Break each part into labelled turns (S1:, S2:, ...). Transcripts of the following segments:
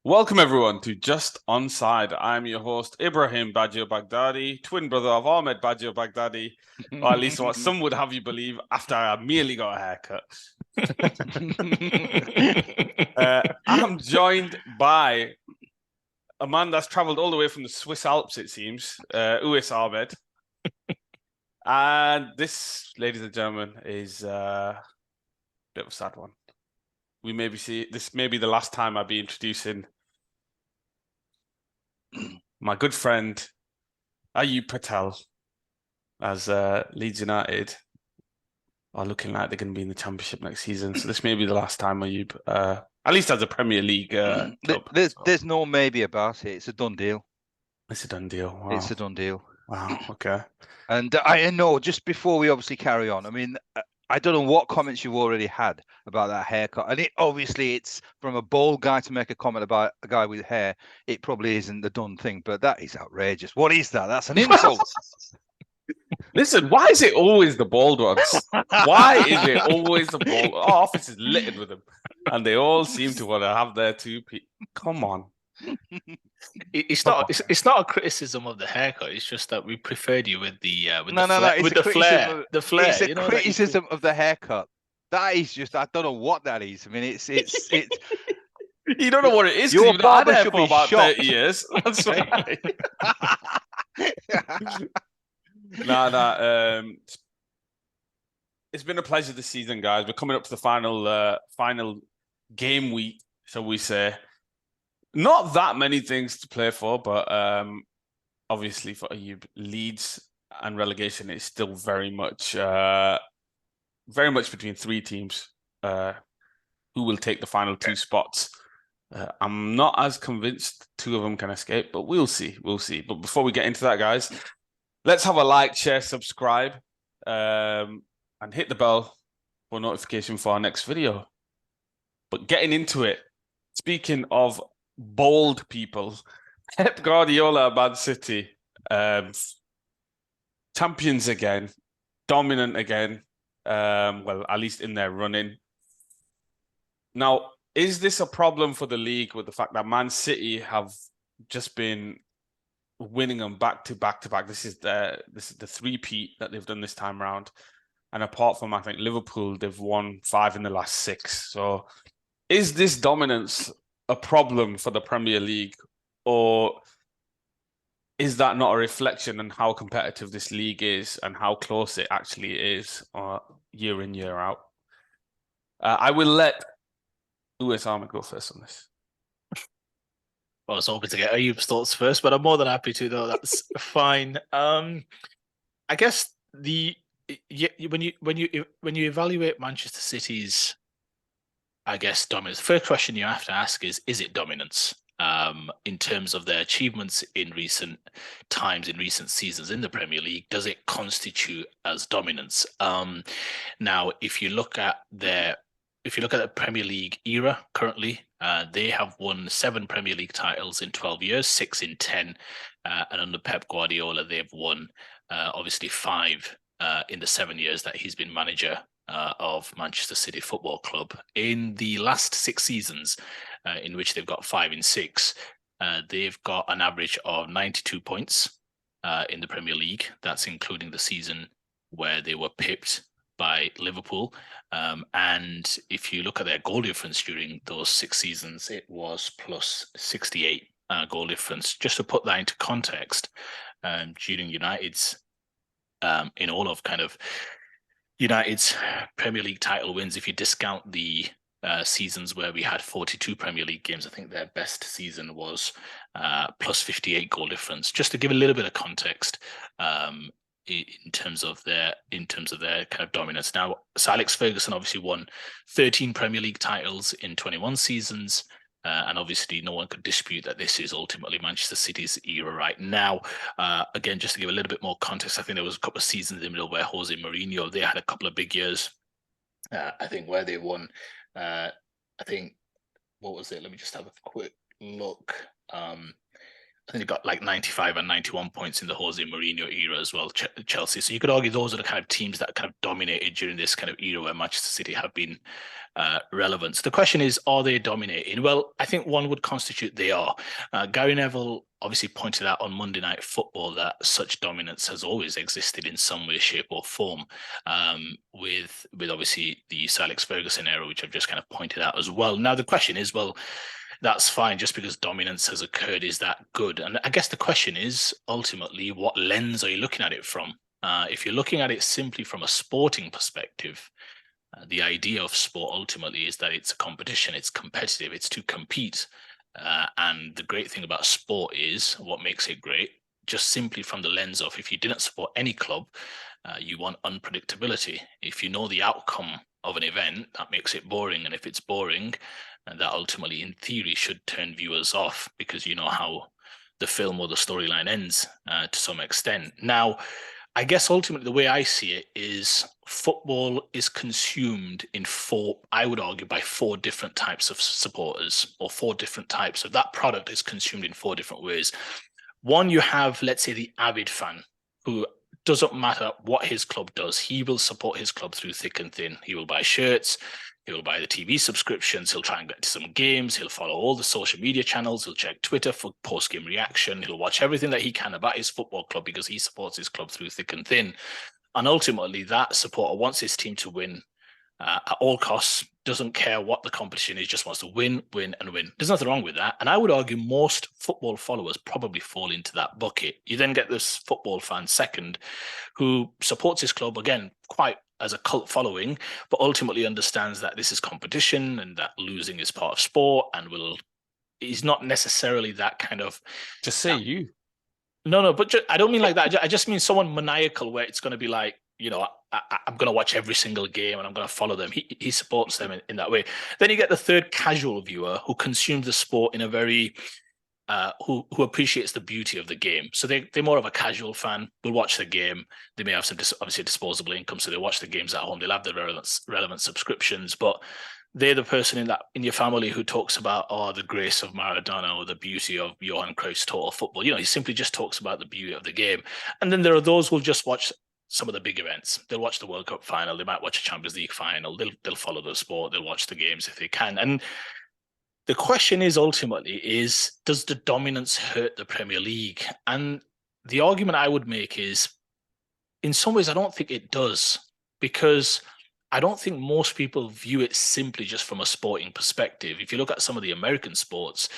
S1: Welcome everyone to Just Onside. I'm your host Ibrahim Baggio Baghdadi, twin brother of Ahmed Baggio Baghdadi, or at least what some would have you believe after I merely got a haircut. I'm joined by a man that's travelled all the way from the Swiss Alps, it seems, Uwais Ahmed. And this, ladies and gentlemen, is a bit of a sad one. This may be the last time I'll be introducing my good friend Ayub Patel, as Leeds United are looking like they're going to be in the Championship next season. So this may be the last time Ayub, at least as a Premier League club.
S2: There's no maybe about it. It's a done deal.
S1: It's a done deal. Wow.
S2: It's a done deal.
S1: Wow. Okay.
S2: And I know, just before we obviously carry on, I mean, I don't know what comments you've already had about that haircut. And it's from a bald guy to make a comment about a guy with hair. It probably isn't the done thing, but that is outrageous. What is that? That's an insult.
S1: Listen, why is it always the bald ones? Why is it always the bald? Our office is littered with them, and they all seem to want to have their Come on.
S3: It's not a criticism of the haircut. It's just that we preferred you with the flare.
S2: It's a criticism of the haircut. That is just, I don't know what that is. I mean, it's
S1: You don't know what it is.
S2: Your barber
S1: had
S2: should
S1: for
S2: be
S1: about
S2: shocked.
S1: 30 years. That's right. It's been a pleasure this season, guys. We're coming up to the final game week, shall we say. Not that many things to play for, but obviously for Ayub, Leeds and relegation is still very much between three teams who will take the final two spots. I'm not as convinced two of them can escape, but we'll see. We'll see. But before we get into that, guys, let's have a like, share, subscribe, and hit the bell for notification for our next video. But getting into it, speaking of bold people, Pep Guardiola, Man City, champions again, dominant again, well, at least in their running. Now, is this a problem for the league with the fact that Man City have just been winning them back to back to back? This is the three-peat that they've done this time around. And apart from, I think, Liverpool, they've won 5 in the last 6. So is this dominance a problem for the Premier League, or is that not a reflection on how competitive this league is and how close it actually is year in, year out? I will let Uwais Ahmed go first on this.
S3: I was hoping to get Ayub's thoughts first, but I'm more than happy to, though. That's fine. I guess when you evaluate Manchester City's, I guess, dominance, the first question you have to ask is it dominance? In terms of their achievements in recent times, in recent seasons in the Premier League, does it constitute as dominance? Now, if you look at the Premier League era currently, they have won 7 Premier League titles in 12 years, 6 in 10, and under Pep Guardiola, they've won obviously 5 in the 7 years that he's been manager of Manchester City Football Club. In the last 6 seasons, in which they've got 5 in 6, they've got an average of 92 points in the Premier League. That's including the season where they were pipped by Liverpool. And if you look at their goal difference during those 6 seasons, it was plus 68 goal difference. Just to put that into context, during United's, in all of kind of United's Premier League title wins, if you discount the seasons where we had 42 Premier League games, I think their best season was plus 58 goal difference. Just to give a little bit of context, in terms of their kind of dominance. Now, Sir Alex Ferguson obviously won 13 Premier League titles in 21 seasons, and obviously no one could dispute that this is ultimately Manchester City's era right now. Again, just to give a little bit more context, I think there was a couple of seasons in the middle where Jose Mourinho, they had a couple of big years, I think, where they won, I think, what was it? Let me just have a quick look. I think they got like 95 and 91 points in the Jose Mourinho era as well, Chelsea. So you could argue those are the kind of teams that kind of dominated during this kind of era where Manchester City have been relevant. So the question is, are they dominating? Well, I think one would constitute they are. Gary Neville obviously pointed out on Monday Night Football that such dominance has always existed in some way, shape or form, with obviously the Sir Alex Ferguson era, which I've just kind of pointed out as well. Now, the question is, well, that's fine. Just because dominance has occurred, is that good? And I guess the question is, ultimately, what lens are you looking at it from? If you're looking at it simply from a sporting perspective, the idea of sport ultimately is that it's a competition, it's competitive, it's to compete. And the great thing about sport is, what makes it great, just simply from the lens of, if you didn't support any club, you want unpredictability. If you know the outcome of an event, that makes it boring. And if it's boring, and that ultimately, in theory, should turn viewers off, because you know how the film or the storyline ends to some extent. Now, I guess ultimately the way I see it is, football is consumed in I would argue, by 4 different types of supporters, or 4 different types of that product is consumed in 4 different ways. One, you have, let's say, the avid fan, who doesn't matter what his club does, he will support his club through thick and thin. He will buy shirts, he will buy the TV subscriptions, he'll try and get to some games, he'll follow all the social media channels, he'll check Twitter for post-game reaction, he'll watch everything that he can about his football club because he supports his club through thick and thin. And ultimately, that supporter wants his team to win at all costs, doesn't care what the competition is, just wants to win, win, and win. There's nothing wrong with that. And I would argue most football followers probably fall into that bucket. You then get this football fan second, who supports his club, again, quite as a cult following, but ultimately understands that this is competition and that losing is part of sport, and he's not necessarily that kind of...
S1: Just say you.
S3: No, but I don't mean like that. I just mean someone maniacal, where it's going to be like, you know, I'm going to watch every single game and I'm going to follow them. He supports them in that way. Then you get the third casual viewer, who consumes the sport in a very... who appreciates the beauty of the game. So they're more of a casual fan. They'll watch the game. They may have some obviously disposable income, so they watch the games at home. They'll have the relevant subscriptions, but they're the person in your family who talks about, the grace of Maradona or the beauty of Johan Cruyff's total football. You know, he simply just talks about the beauty of the game. And then there are those who'll just watch some of the big events. They'll watch the World Cup final. They might watch a Champions League final. They'll follow the sport. They'll watch the games if they can. And the question is, ultimately, does the dominance hurt the Premier League? And the argument I would make is, in some ways, I don't think it does, because I don't think most people view it simply just from a sporting perspective. If you look at some of the American sports,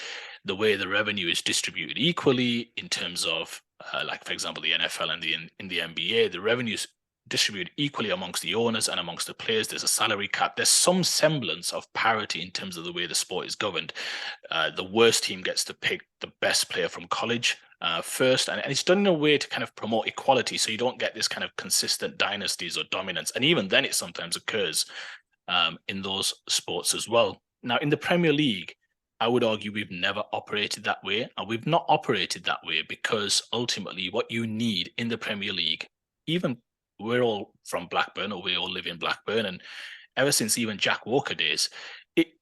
S3: the way the revenue is distributed equally in terms of, like, for example, the NFL and in the NBA, the revenues distributed equally amongst the owners and amongst the players. There's a salary cap. There's some semblance of parity in terms of the way the sport is governed. The worst team gets to pick the best player from college first, and it's done in a way to kind of promote equality, so you don't get this kind of consistent dynasties or dominance. And even then, it sometimes occurs in those sports as well. Now, in the Premier League, I would argue we've never operated that way, and we've not operated that way because ultimately what you need in the Premier League, even we're all from Blackburn, or we all live in Blackburn, and ever since even Jack Walker days,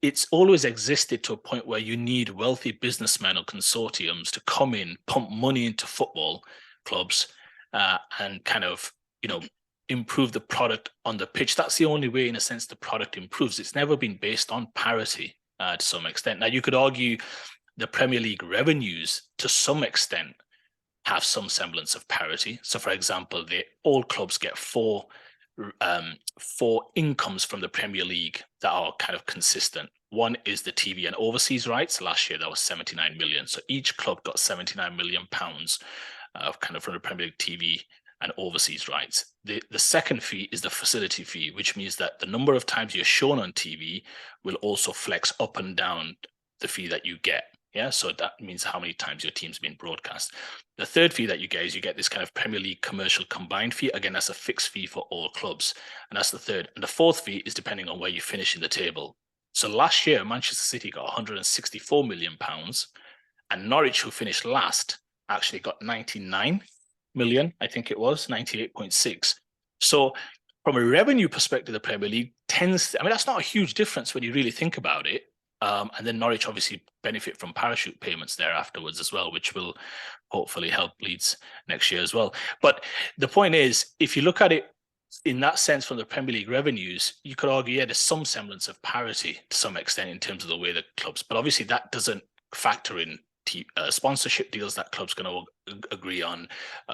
S3: it's always existed to a point where you need wealthy businessmen or consortiums to come in, pump money into football clubs, and kind of, you know, improve the product on the pitch. That's the only way, in a sense, the product improves. It's never been based on parity to some extent. Now, you could argue the Premier League revenues, to some extent, have some semblance of parity. So, for example, all clubs get four incomes from the Premier League that are kind of consistent. One is the TV and overseas rights. Last year, that was 79 million. So each club got 79 million pounds kind of from the Premier League TV and overseas rights. The second fee is the facility fee, which means that the number of times you're shown on TV will also flex up and down the fee that you get. Yeah, so that means how many times your team's been broadcast. The third fee that you get is you get this kind of Premier League commercial combined fee. Again, that's a fixed fee for all clubs. And that's the third. And the fourth fee is depending on where you finish in the table. So last year, Manchester City got 164 million pounds, and Norwich, who finished last, actually got 99 million, I think it was, 98.6. So from a revenue perspective, the Premier League tends to, I mean, that's not a huge difference when you really think about it. And then Norwich obviously benefit from parachute payments there afterwards as well, which will hopefully help Leeds next year as well. But the point is, if you look at it in that sense from the Premier League revenues, you could argue, yeah, there's some semblance of parity to some extent in terms of the way the clubs, but obviously that doesn't factor in sponsorship deals that clubs going to agree on,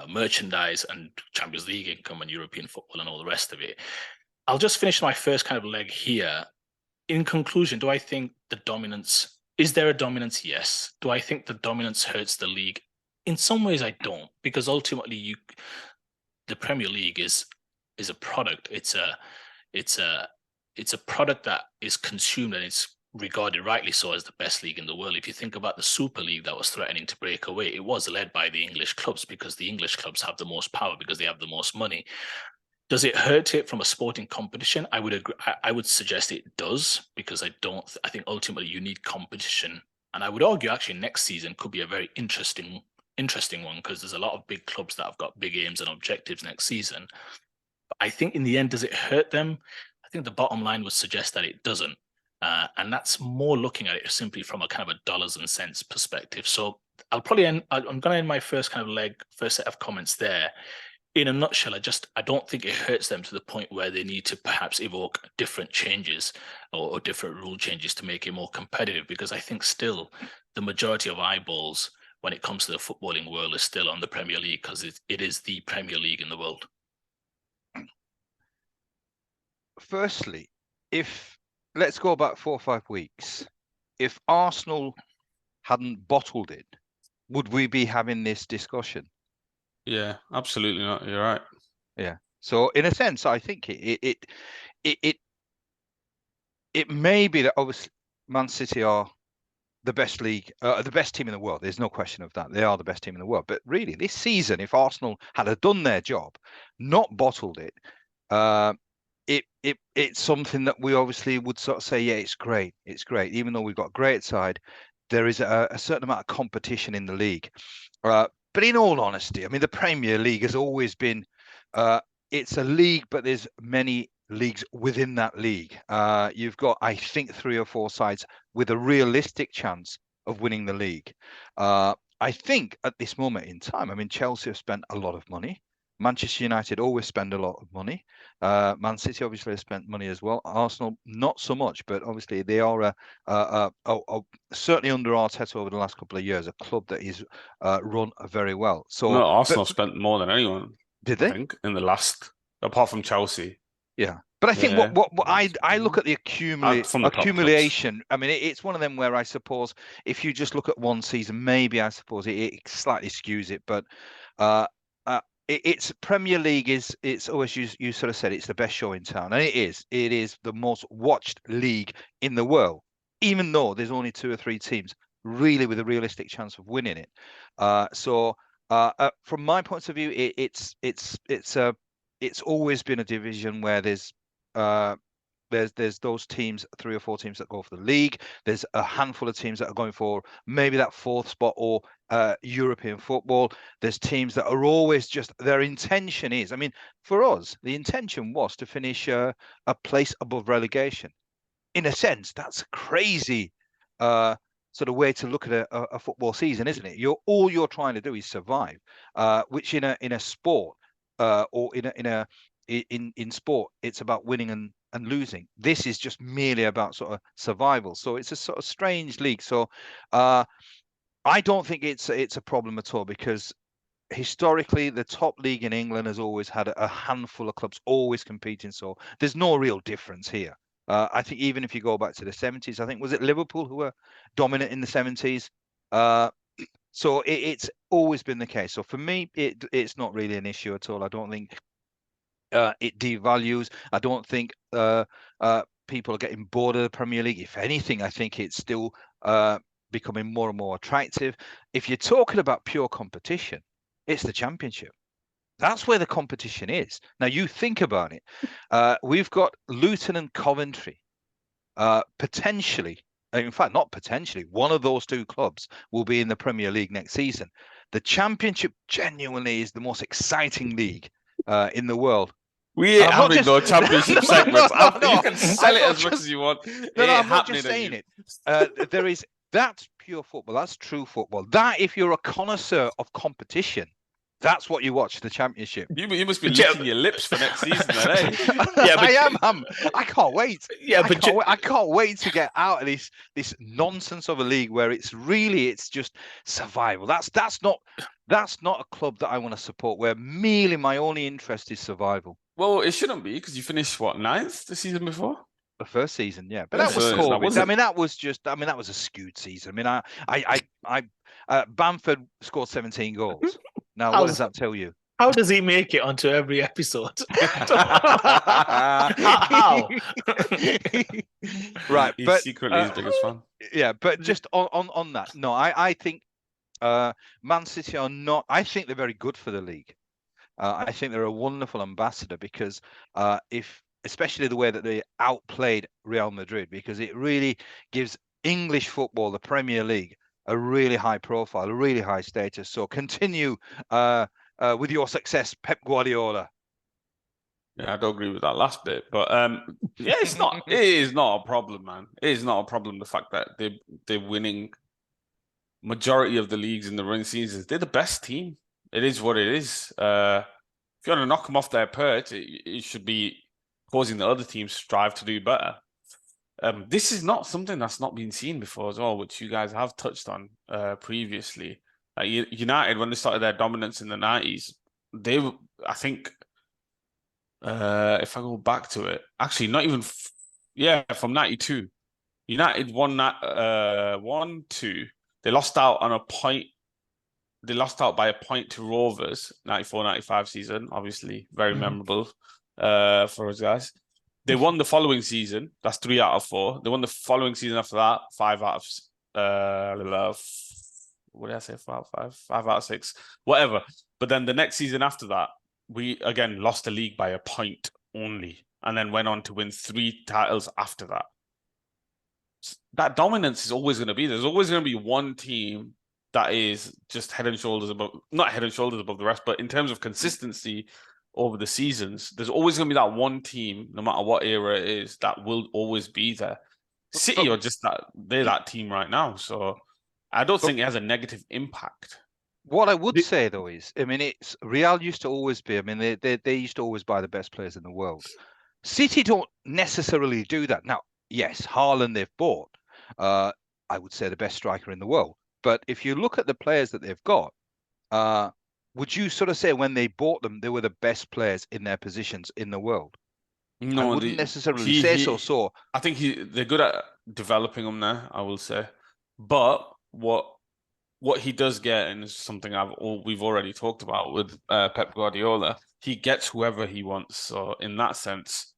S3: merchandise and Champions League income and European football and all the rest of it. I'll just finish my first kind of leg here. In conclusion, do I think the dominance, is there a dominance? Yes. Do I think the dominance hurts the league? In some ways I don't, because ultimately the Premier League is a product. It's a product that is consumed, and it's regarded rightly so as the best league in the world. If you think about the Super League that was threatening to break away, it was led by the English clubs, because the English clubs have the most power, because they have the most money. Does it hurt it from a sporting competition? I would agree. I would suggest it does, because I think ultimately you need competition. And I would argue actually next season could be a very interesting one, because there's a lot of big clubs that have got big aims and objectives next season. But I think in the end, does it hurt them? I think the bottom line would suggest that it doesn't. And that's more looking at it simply from a kind of a dollars and cents perspective. So I'm going to end my first set of comments there. In a nutshell, I don't think it hurts them to the point where they need to perhaps evoke different changes or different rule changes to make it more competitive, because I think still the majority of eyeballs when it comes to the footballing world is still on the Premier League, because it is the Premier League in the world.
S2: Firstly, let's go back 4 or 5 weeks. If Arsenal hadn't bottled it, would we be having this discussion?
S1: Yeah, absolutely not. You're right.
S2: Yeah. So in a sense, I think it may be that obviously Man City are the best league, the best team in the world. There's no question of that. They are the best team in the world. But really, this season, if Arsenal had done their job, not bottled it, it's something that we obviously would sort of say, yeah, it's great. It's great. Even though we've got a great side, there is a certain amount of competition in the league. But in all honesty, I mean, the Premier League has always been, it's a league, but there's many leagues within that league. You've got, I think, 3 or 4 sides with a realistic chance of winning the league. I think at this moment in time, I mean, Chelsea have spent a lot of money. Manchester United always spend a lot of money. Man City obviously has spent money as well. Arsenal, not so much, but obviously they are certainly under Arteta over the last couple of years, a club that is run very well. So
S1: no, Arsenal spent more than anyone.
S2: Did they?
S1: I think in the last, apart from Chelsea.
S2: Yeah. But I think what I look at the accumulation. I mean, it's one of them where I suppose if you just look at one season, maybe I suppose it slightly skews it. But it's Premier League it's always you sort of said it's the best show in town, and it is the most watched league in the world, even though there's only 2 or 3 teams really with a realistic chance of winning it. So from my point of view, it's always been a division where there's those teams, 3 or 4 teams that go for the league. There's a handful of teams that are going for maybe that 4th spot or European football. There's teams that are always just, their intention is, I mean, for us, the intention was to finish a place above relegation. In a sense, that's a crazy sort of way to look at a football season, isn't it? All you're trying to do is survive, which in a sport or in sport, it's about winning and losing. This is just merely about sort of survival. So it's a sort of strange league. So I don't think it's a problem at all, because historically the top league in England has always had a handful of clubs always competing. So there's no real difference here. I think even if you go back to the 70s, I think, was it Liverpool who were dominant in the 70s? So it's always been the case. So for me, it's not really an issue at all. I don't think it devalues. I don't think people are getting bored of the Premier League. If anything, I think it's still becoming more and more attractive. If you're talking about pure competition, it's the Championship. That's where the competition is. Now, you think about it. We've got Luton and Coventry. Potentially, in fact, not potentially, one of those 2 clubs will be in the Premier League next season. The Championship genuinely is the most exciting league in the world.
S1: We ain't
S2: I'm not
S1: having
S2: just-
S1: no championship
S2: No,
S1: segments.
S2: no.
S1: You can sell
S2: I'm
S1: it
S2: not
S1: as much
S2: just-
S1: as you want.
S2: No,
S1: It
S2: I'm
S1: ain't
S2: not just
S1: happening,
S2: saying it. There is that's pure football. That's true football. That if you're a connoisseur of competition, that's what you watch the championship.
S1: You must be
S3: But yeah,
S1: licking your lips for next season, then, eh?
S3: Yeah, but-
S2: I am. I can't wait.
S3: Yeah,
S2: I
S3: but
S2: can't wait. I can't wait to get out of this nonsense of a league where it's just survival. That's not a club that I want to support. Where merely my only interest is survival.
S1: Well, it shouldn't be because you finished what, 9th the season before?
S2: The first season, yeah, but
S1: Yeah,
S2: that was
S1: so that
S2: COVID.
S1: wasn't-
S2: that was a skewed season. I mean, Bamford scored 17 goals. Now, what does that tell you?
S3: How does he make it onto every episode? How?
S2: Right,
S1: He's
S2: but
S1: secretly his biggest fan.
S2: yeah, but just on that, no, I think Man City are not. I think they're very good for the league. I think they're a wonderful ambassador because especially the way that they outplayed Real Madrid, because it really gives English football, the Premier League, a really high profile, a really high status. So continue with your success, Pep Guardiola.
S1: Yeah, I don't agree with that last bit, but yeah, it is not a problem, man. It is not a problem. The fact that they're winning majority of the leagues in the running seasons, they're the best team. It is what it is. If you want to knock them off their perch, it should be causing the other teams strive to do better. This is not something that's not been seen before as well, which you guys have touched on previously. United, when they started their dominance in the 90s, I think, if I go back to it, actually, not even, from 92, United won that 1-2. They lost out on a point. They lost out by a point to Rovers, 94-95 season, obviously very memorable for us guys. They won the following season. That's 3 out of 4. They won the following season after that, 5 out of what did I say? 5 out of 5? 5 out of 6, whatever. But then the next season after that, we again lost the league by a point only, and then went on to win 3 titles after that. That dominance is always going to be there. There's always going to be one team that is just head and shoulders above, not head and shoulders above the rest, but in terms of consistency over the seasons, there's always going to be that one team, no matter what era it is, that will always be there. City are just they're that team right now. So I don't think it has a negative impact.
S2: What I would say though is, I mean, it's Real used to always be. I mean, they used to always buy the best players in the world. City don't necessarily do that now. Yes, Haaland they've bought. I would say the best striker in the world. But if you look at the players that they've got, would you sort of say when they bought them, they were the best players in their positions in the world?
S1: No,
S2: I wouldn't necessarily say so. So
S1: I think they're good at developing them there, I will say. But what he does get, and is something we've already talked about with Pep Guardiola, he gets whoever he wants. So in that sense,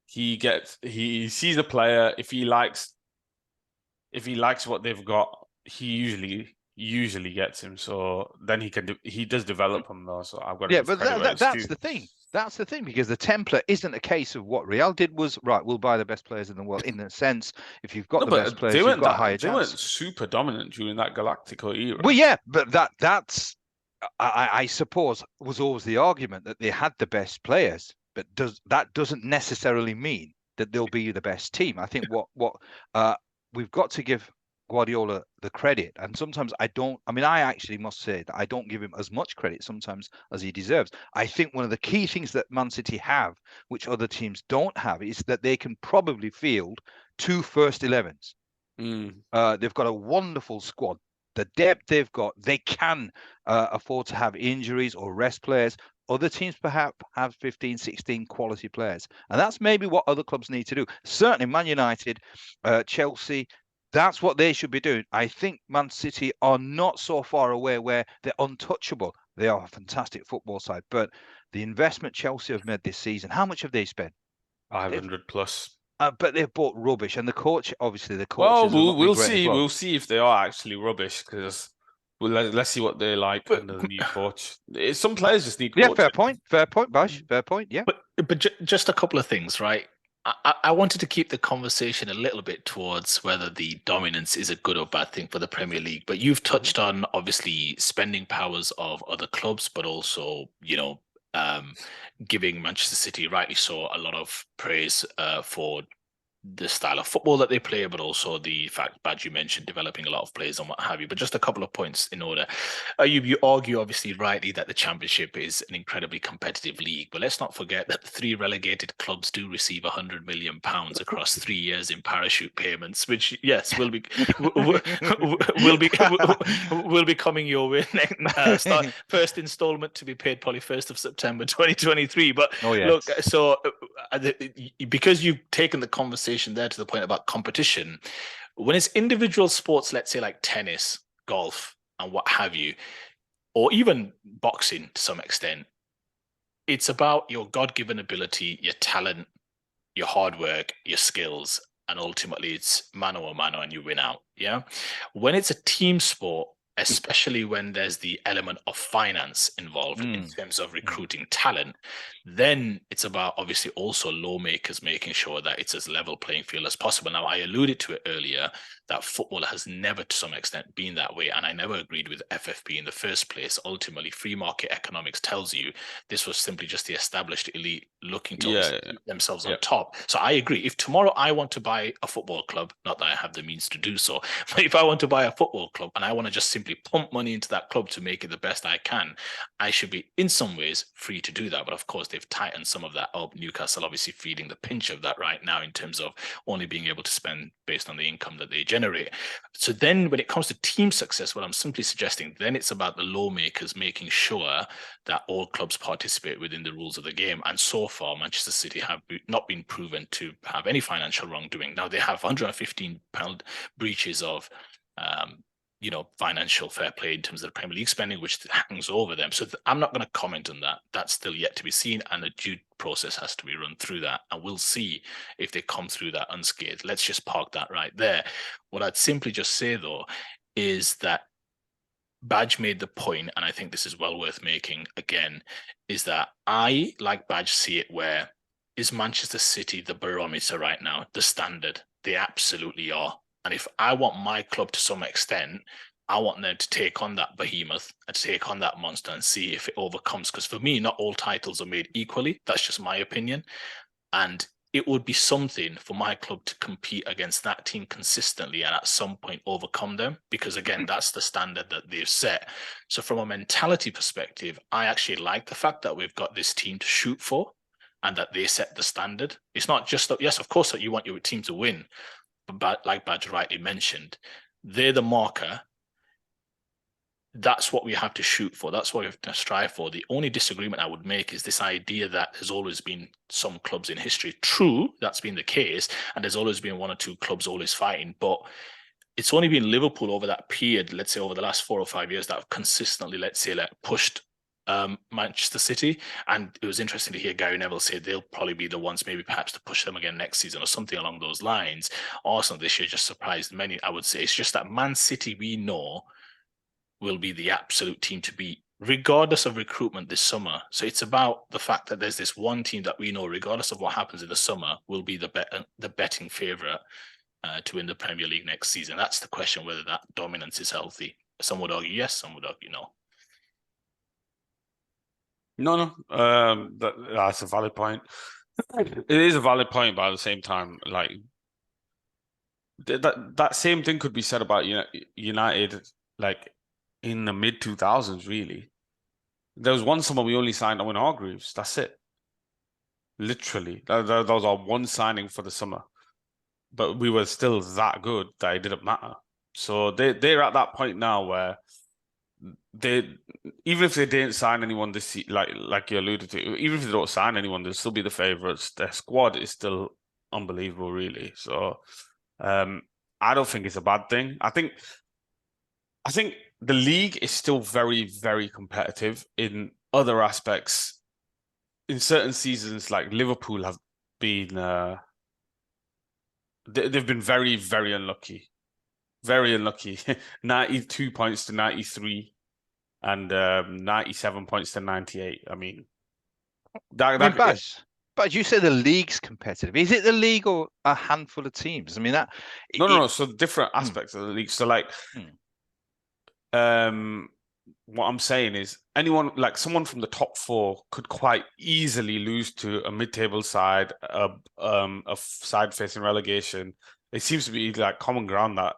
S1: he sees a player. If he likes what they've got, he usually gets him. So then he does develop them though. So I've got to give
S2: but
S1: credit where it's
S2: that's
S1: due.
S2: the thing. That's the thing, because the template isn't a case of what Real did was right. We'll buy the best players in the world. In a sense, if you've got the best players, you've got a higher chance.
S1: They weren't super dominant during that Galactico era.
S2: Well, yeah, but that's I suppose was always the argument that they had the best players, but that doesn't necessarily mean that they'll be the best team. I think what we've got to give Guardiola the credit, and sometimes I actually must say that I don't give him as much credit sometimes as he deserves. I think one of the key things that Man City have, which other teams don't have, is that they can probably field 2 first 11s. They've got a wonderful squad. The depth they've got, they can afford to have injuries or rest players. Other teams perhaps have 15, 16 quality players. And that's maybe what other clubs need to do. Certainly Man United, Chelsea, that's what they should be doing. I think Man City are not so far away where they're untouchable. They are a fantastic football side. But the investment Chelsea have made this season, how much have they spent?
S1: 500 plus.
S2: But they've bought rubbish. And the coach, obviously, the
S1: Well,
S2: coach.
S1: we'll see. We'll see if they are actually rubbish, because let's see what they're like under the new coach. Some players just need coaching.
S2: Yeah, fair point, Bash. Fair point, yeah.
S3: But just a couple of things, right? I wanted to keep the conversation a little bit towards whether the dominance is a good or bad thing for the Premier League. But you've touched on, obviously, spending powers of other clubs, but also, giving Manchester City, rightly so, a lot of praise for the style of football that they play, but also the fact, Badge, you mentioned developing a lot of players and what have you. But just a couple of points in order. You argue, obviously, rightly, that the Championship is an incredibly competitive league. But let's not forget that the 3 relegated clubs do receive £100 million across 3 years in parachute payments, which, yes, will be coming your way. First installment to be paid probably 1st of September 2023. But look, so because you've taken the conversation there to the point about competition, when it's individual sports, let's say like tennis, golf, and what have you, or even boxing to some extent, it's about your God-given ability, your talent, your hard work, your skills, and ultimately it's mano a mano and you win out. Yeah. When it's a team sport, especially when there's the element of finance involved in terms of recruiting talent, then it's about obviously also lawmakers making sure that it's as level playing field as possible. Now, I alluded to it earlier that football has never to some extent been that way, and I never agreed with FFP in the first place. Ultimately, free market economics tells you this was simply just the established elite looking to keep themselves on top. So I agree. If tomorrow I want to buy a football club, not that I have the means to do so, but if I want to buy a football club and I want to just simply pump money into that club to make it the best I can, I should be in some ways free to do that. But of course, they've tightened some of that up. Newcastle obviously feeling the pinch of that right now in terms of only being able to spend based on the income that they generate. So then when it comes to team success, what I'm simply suggesting, then it's about the lawmakers making sure that all clubs participate within the rules of the game. And so far, Manchester City have not been proven to have any financial wrongdoing. Now, they have £115 breaches of financial fair play in terms of the Premier League spending, which hangs over them. So I'm not going to comment on that. That's still yet to be seen, and a due process has to be run through that, and we'll see if they come through that unscathed. Let's just park that right there. What I'd simply just say, though, is that Badge made the point, and I think this is well worth making again, is that I, like Badge, see it where is Manchester City the barometer right now, the standard? They absolutely are. And if I want my club to some extent, I want them to take on that behemoth and take on that monster and see if it overcomes. Because for me, not all titles are made equally. That's just my opinion. And it would be something for my club to compete against that team consistently and at some point overcome them. Because again, that's the standard that they've set. So from a mentality perspective, I actually like the fact that we've got this team to shoot for and that they set the standard. It's not just that, yes, of course, that you want your team to win. But like Badge rightly mentioned, they're the marker. That's what we have to shoot for. That's what we have to strive for. The only disagreement I would make is this idea that there's always been some clubs in history. True, that's been the case. And there's always been 1 or 2 clubs always fighting. But it's only been Liverpool over that period, let's say over the last 4 or 5 years, that have consistently, let's say, pushed Manchester City. And it was interesting to hear Gary Neville say they'll probably be the ones maybe perhaps to push them again next season or something along those lines. Arsenal this year just surprised many, I would say. It's just that Man City, we know, will be the absolute team to beat regardless of recruitment this summer. So it's about the fact that there's this one team that we know, regardless of what happens in the summer, will be the betting favourite to win the Premier League next season. That's the question, whether that dominance is healthy. Some would argue yes, some would argue no.
S1: No, that's a valid point. It is a valid point, but at the same time, like that same thing could be said about United, like in the mid 2000s. Really, there was one summer we only signed Owen Hargreaves. That's it. Literally, that was our one signing for the summer, but we were still that good that it didn't matter. So they're at that point now where even if they didn't sign anyone this season, like you alluded to, even if they don't sign anyone, they'll still be the favourites. Their squad is still unbelievable, really. So I don't think it's a bad thing. I think the league is still very, very competitive in other aspects. In certain seasons, like Liverpool have been, they've been very, very unlucky. Very unlucky. 92 points to 93. And 97 points to 98. I mean,
S2: but you say the league's competitive. Is it the league or a handful of teams? I mean, that
S1: no. So different aspects of the league. So like, what I'm saying is anyone, like someone from the top four could quite easily lose to a mid-table side, a side facing relegation. It seems to be like common ground that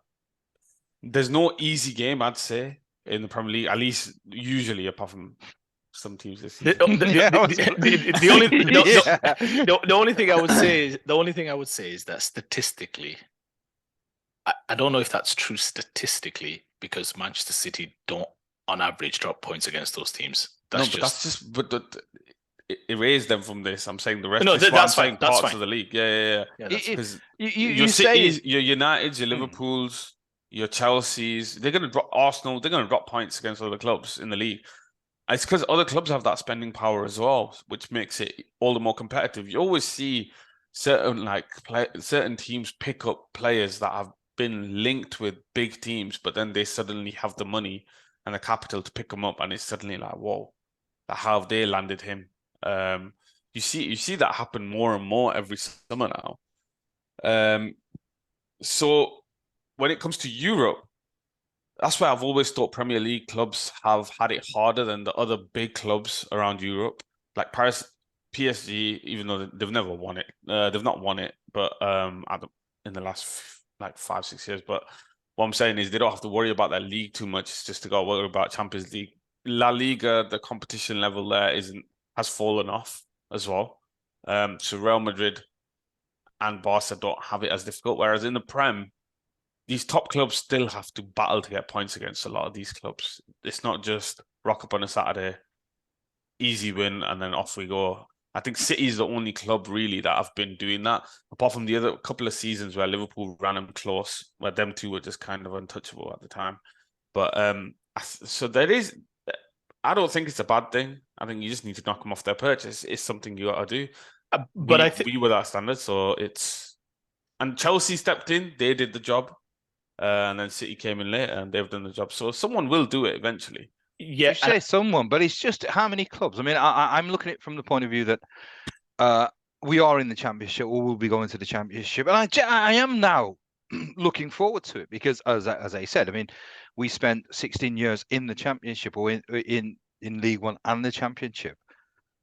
S1: there's no easy game, I'd say, in the Premier League, at least usually, apart from some teams this season.
S3: The only thing I would say is that statistically, I don't know if that's true statistically, because Manchester City don't on average drop points against those teams.
S1: Erase them from this. I'm saying the rest.
S3: No, that's fine. That's
S1: parts
S3: fine.
S1: of the league. Yeah.
S2: Because
S1: your Cities, your Uniteds, your Liverpools, your Chelseas, they're going to drop. Arsenal, they're going to drop points against other clubs in the league. It's because other clubs have that spending power as well, which makes it all the more competitive. You always see certain teams pick up players that have been linked with big teams, but then they suddenly have the money and the capital to pick them up, and it's suddenly like, whoa, how have they landed him? You see that happen more and more every summer now. So when it comes to Europe, that's why I've always thought Premier League clubs have had it harder than the other big clubs around Europe, like Paris, PSG. Even though they've never won it, they've not won it, but in the last like 5-6 years. But what I'm saying is they don't have to worry about their league too much. It's just to go worry about Champions League. La Liga, the competition level there has fallen off as well. So Real Madrid and Barca don't have it as difficult. Whereas in the Prem, these top clubs still have to battle to get points against a lot of these clubs. It's not just rock up on a Saturday, easy win, and then off we go. I think City is the only club really that have been doing that, apart from the other couple of seasons where Liverpool ran them close, where them two were just kind of untouchable at the time. But so there is. I don't think it's a bad thing. I think you just need to knock them off their perch. It's something you got to do.
S3: But I think
S1: we were that standard, so it's. And Chelsea stepped in; they did the job, and then City came in later, and they've done the job. So someone will do it eventually.
S2: Yeah, you say someone, but it's just how many clubs? I mean, I'm looking at it from the point of view that we are in the Championship, or we'll be going to the Championship, and I am now looking forward to it because, as I said, I mean, we spent 16 years in the Championship or in League One and the Championship.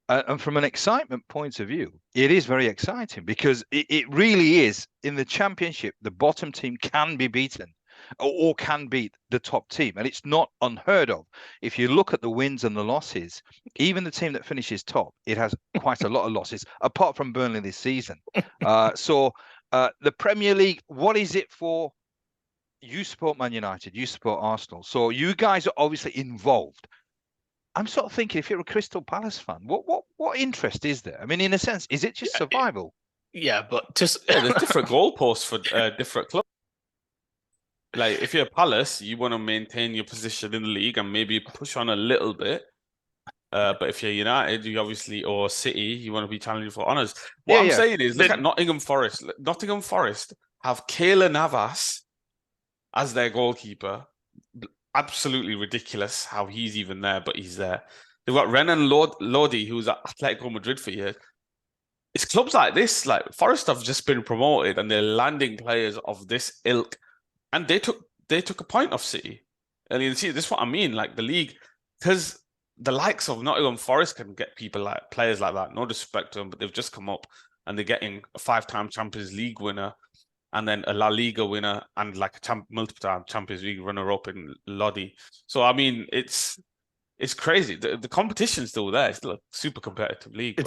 S2: And from an excitement point of view, it is very exciting because it really is. In the Championship, the bottom team can be beaten or can beat the top team. And it's not unheard of. If you look at the wins and the losses, even the team that finishes top, it has quite a lot of losses, apart from Burnley this season. So the Premier League, what is it for? You support Man United, you support Arsenal. So you guys are obviously involved. I'm sort of thinking, if you're a Crystal Palace fan, what interest is there? I mean, in a sense, is it just survival?
S3: Yeah, but just
S1: there's different goalposts for different clubs. Like if you're a Palace, you want to maintain your position in the league and maybe push on a little bit. But if you're United, you obviously, or City, you want to be challenging for honours. What I'm saying is, look at Nottingham Forest. Nottingham Forest have Keylor Navas as their goalkeeper. Absolutely ridiculous how he's even there, but he's there. They've got Renan Lodi, who's at Atletico Madrid for years. It's clubs like this, like Forest have just been promoted and they're landing players of this ilk. And they took a point off City. And you see, this is what I mean, like the league, because the likes of Nottingham Forest can get players like that. No disrespect to them, but they've just come up and they're getting a 5-time Champions League winner and then a La Liga winner and like a multiple-time Champions League runner-up in Lodi. So, I mean, it's crazy. The competition's still there. It's still a super competitive league.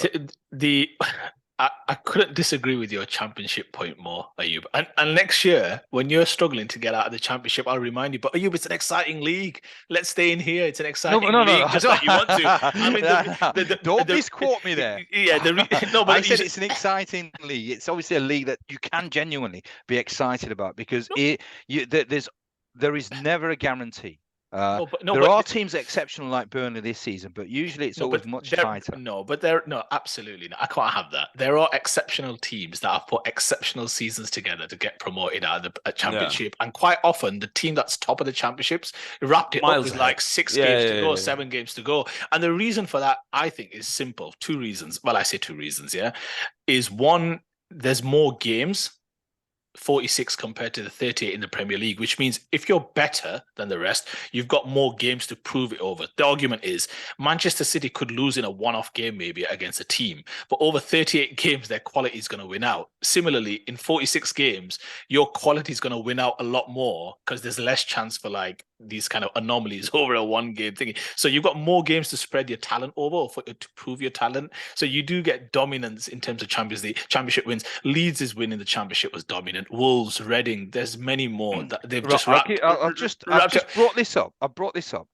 S3: I couldn't disagree with your Championship point more, Ayub. And next year, when you're struggling to get out of the Championship, I'll remind you, but Ayub, it's an exciting league. Let's stay in here. It's an exciting league, just like you want to. I mean,
S2: don't misquote me there.
S3: Yeah, but
S2: I said it's an exciting league. It's obviously a league that you can genuinely be excited about because there is never a guarantee. There are teams exceptional like Burnley this season, but usually it's always much tighter.
S3: Absolutely not. I can't have that. There are exceptional teams that have put exceptional seasons together to get promoted out of the Championship, and quite often the team that's top of the Championships wrapped it up with like 6 games to go, 7 games to go. And the reason for that, I think, is simple. 2 reasons. Well, I say 2 reasons. Is one, there's more games. 46 compared to the 38 in the Premier League, which means if you're better than the rest, you've got more games to prove it over. The argument is Manchester City could lose in a one-off game maybe against a team, but over 38 games, their quality is going to win out. Similarly, in 46 games, your quality is going to win out a lot more because there's less chance for like these kind of anomalies over a one-game thing. So you've got more games to spread your talent over or to prove your talent. So you do get dominance in terms of Champions League, Championship wins. Leeds' win in the Championship was dominant. Wolves, Reading, there's many more that they've just wrapped.
S2: I've just brought this up. I brought this up.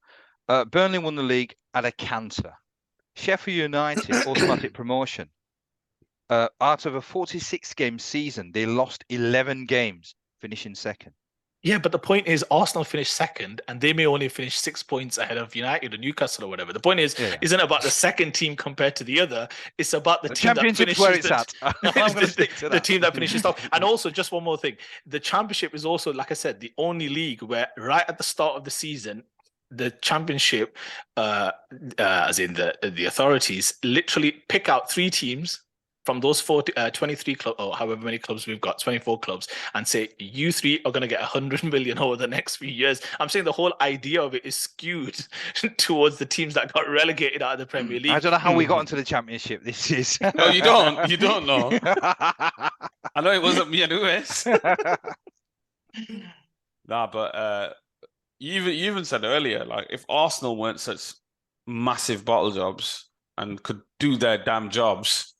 S2: Burnley won the league at a canter. Sheffield United automatic promotion. Out of a 46-game season, they lost 11 games, finishing second.
S3: Yeah, but the point is Arsenal finished second and they may only finish 6 points ahead of United or Newcastle or whatever. The point is, isn't about the second team compared to the other. It's about the team that finishes
S2: where it's at. I'm going to stick to that.
S3: The team that finishes top. And also, just one more thing. The Championship is also, like I said, the only league where right at the start of the season, the Championship, as in the authorities, literally pick out 3 teams from those 23 clubs, or however many clubs we've got, 24 clubs, and say, you 3 are going to get 100 million over the next few years. I'm saying the whole idea of it is skewed towards the teams that got relegated out of the Premier League.
S2: I don't know how we got into the Championship. This is...
S1: No, you don't. You don't know. I know it wasn't me and Uwais. Nah, but you even said earlier, like, if Arsenal weren't such massive bottle jobs and could do their damn jobs...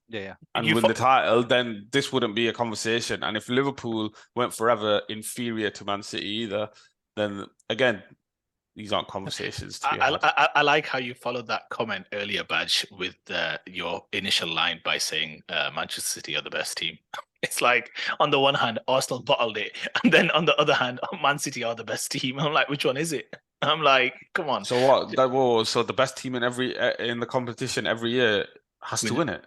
S1: and win the title, then this wouldn't be a conversation. And if Liverpool weren't forever inferior to Man City either, then again, these aren't conversations to be had.
S3: I like how you followed that comment earlier, Badge, with your initial line by saying Manchester City are the best team. It's like, on the one hand, Arsenal bottled it, and then on the other hand, Man City are the best team. I'm like, which one is it? I'm like, come on.
S1: So what? So the best team in the competition every year has to win it?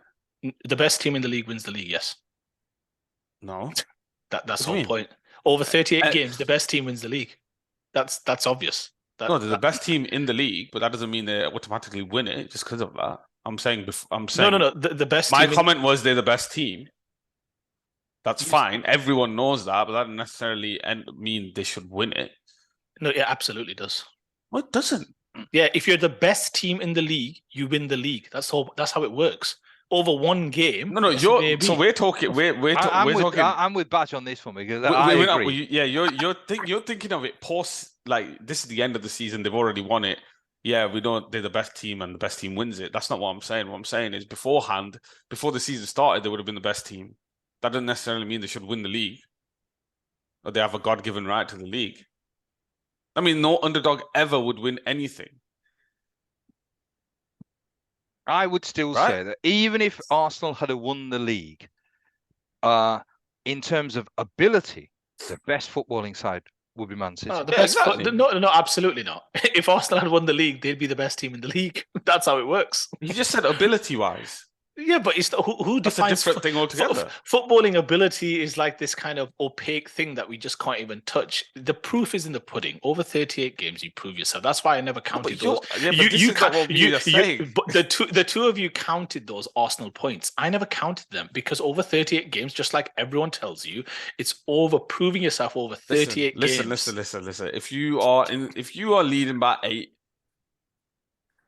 S3: The best team in the league wins the league, yes.
S1: No.
S3: That's the whole point. Over 38 games, the best team wins the league. That's obvious.
S1: No, they're the best team in the league, but that doesn't mean they automatically win it just because of that. I'm saying.
S3: No. The best.
S1: My comment was they're the best team. That's fine. Everyone knows that, but that doesn't necessarily mean they should win it.
S3: No, it absolutely does.
S1: Well, it doesn't.
S3: Yeah, if you're the best team in the league, you win the league. That's how it works. Over one game.
S1: No. So we're talking. We're talking.
S2: I'm with Badge on this one because
S1: I agree. You're thinking of it post, like, this is the end of the season. They've already won it. Yeah, we don't. They're the best team, and the best team wins it. That's not what I'm saying. What I'm saying is beforehand, before the season started, they would have been the best team. That doesn't necessarily mean they should win the league, or they have a God-given right to the league. I mean, no underdog ever would win anything.
S2: I would still say that even if Arsenal had won the league, in terms of ability, the best footballing side would be Man City.
S3: Exactly. No, absolutely not. If Arsenal had won the league, they'd be the best team in the league. That's how it works.
S1: You just said ability-wise.
S3: Yeah, but it's who
S1: That's
S3: defines
S1: a different thing altogether.
S3: Footballing ability is like this kind of opaque thing that we just can't even touch. The proof is in the pudding. Over 38 games, you prove yourself. That's why I never counted those.
S1: Yeah, but
S3: the two of you counted those Arsenal points. I never counted them because over 38 games, just like everyone tells you, it's over proving yourself over 38 games.
S1: Listen. If you are leading by 8.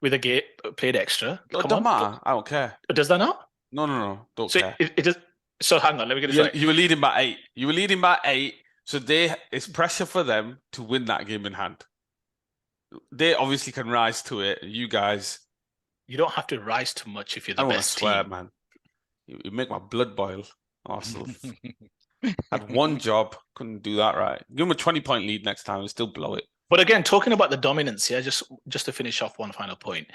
S3: With a game played extra.
S1: It doesn't matter. I don't care.
S3: Does that not?
S1: No. Don't care.
S3: It does. So hang on, let me get this right.
S1: You were leading by 8. So it's pressure for them to win that game in hand. They obviously can rise to it. You guys,
S3: you don't have to rise too much if you're the best team. I swear,
S1: man. You make my blood boil. Arsenal had one job, couldn't do that right. Give them a 20-point lead next time and still blow it.
S3: But again, talking about the dominance here, just to finish off one final point.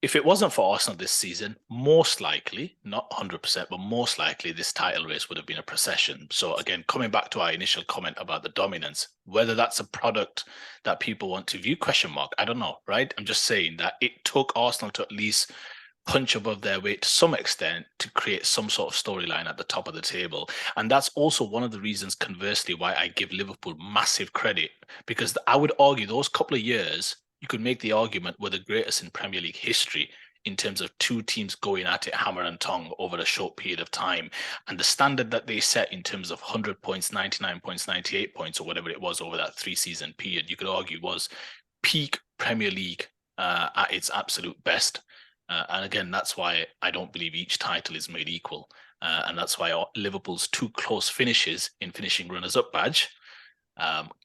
S3: If it wasn't for Arsenal this season, most likely, not 100%, but most likely this title race would have been a procession. So again, coming back to our initial comment about the dominance, whether that's a product that people want to view, question mark, I don't know, right? I'm just saying that it took Arsenal to at least punch above their weight to some extent to create some sort of storyline at the top of the table. And that's also one of the reasons, conversely, why I give Liverpool massive credit, because I would argue those couple of years, you could make the argument were the greatest in Premier League history. in terms of two teams going at it hammer and tongue over a short period of time. And the standard that they set in terms of 100 points, 99 points, 98 points, or whatever it was over that 3-season period, you could argue was peak Premier League at its absolute best. And again, that's why I don't believe each title is made equal. And that's why Liverpool's 2 close finishes in finishing runners-up badge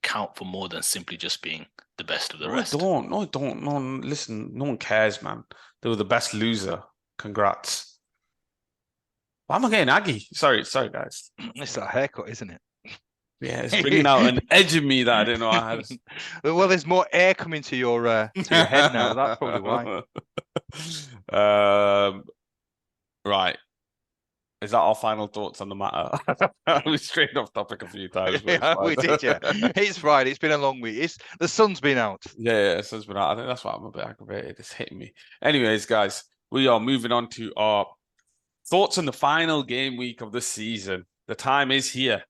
S3: count for more than simply just being the best of the rest.
S1: No, listen, no one cares, man. They were the best loser. Congrats. Why am I getting aggy? Sorry, guys.
S2: It's that haircut, isn't it?
S1: Yeah, it's bringing out an edge of me that I didn't know I had.
S2: Well, there's more air coming to your head now. That's probably
S1: why. Right. Is that our final thoughts on the matter? We strayed off topic a few times.
S2: Yeah, we did, yeah. It's Friday. It's been a long week. The sun's been out.
S1: Yeah, the sun's been out. I think that's why I'm a bit aggravated. It's hitting me. Anyways, guys, we are moving on to our thoughts on the final game week of the season. The time is here.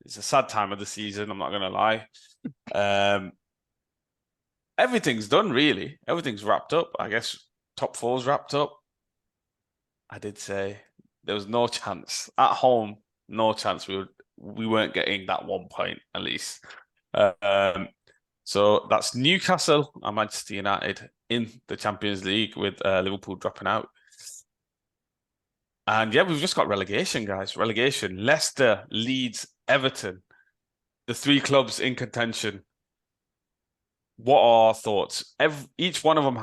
S1: It's a sad time of the season, I'm not going to lie. Everything's done, really. Everything's wrapped up. I guess top 4's wrapped up. I did say there was no chance. At home, no chance we weren't getting that 1 point, at least. So that's Newcastle and Manchester United in the Champions League with Liverpool dropping out. And yeah, we've just got relegation, guys. Relegation. Leicester, Leeds, Everton. The 3 clubs in contention. What are our thoughts? Each one of them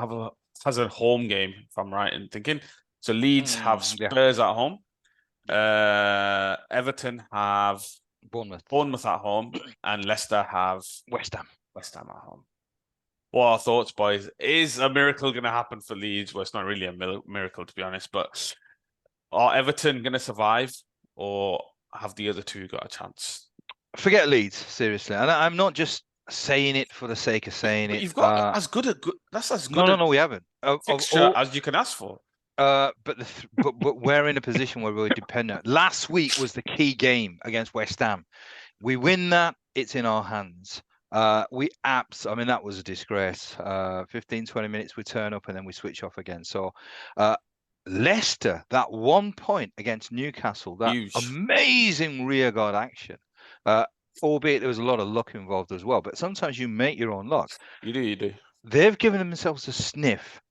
S1: has a home game, if I'm right in thinking. So Leeds have Spurs at home. Everton have Bournemouth at home. And Leicester have
S2: West Ham
S1: at home. What are our thoughts, boys? Is a miracle going to happen for Leeds? Well, it's not really a miracle, to be honest, but are Everton going to survive, or have the other 2 got a chance?
S2: Forget Leeds, seriously. And I'm not just saying it for the sake of saying it.
S1: You've got that's as good
S2: No, we haven't.
S1: As you can ask for.
S2: But we're in a position where we're dependent. Last week was the key game against West Ham. We win that, it's in our hands. I mean, that was a disgrace. 15, 20 minutes, we turn up and then we switch off again. So Leicester, that 1 point against Newcastle, that
S1: Huge.
S2: Amazing rearguard action. Albeit there was a lot of luck involved as well. But sometimes you make your own luck.
S1: You do.
S2: They've given themselves a sniff.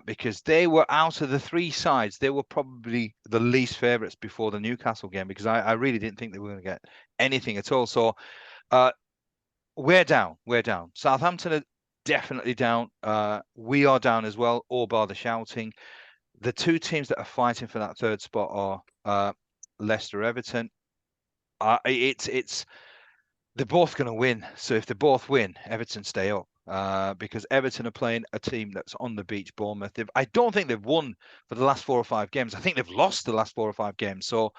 S2: Because they were out of the 3 sides, they were probably the least favourites before the Newcastle game, because I really didn't think they were going to get anything at all. So we're down. Southampton are definitely down. We are down as well, all bar the shouting. The 2 teams that are fighting for that 3rd spot are Leicester, Everton. They're both going to win. So if they both win, Everton stay up. Because Everton are playing a team that's on the beach, Bournemouth. I don't think they've won for the last 4 or 5 games. I think they've lost the last 4 or 5 games. So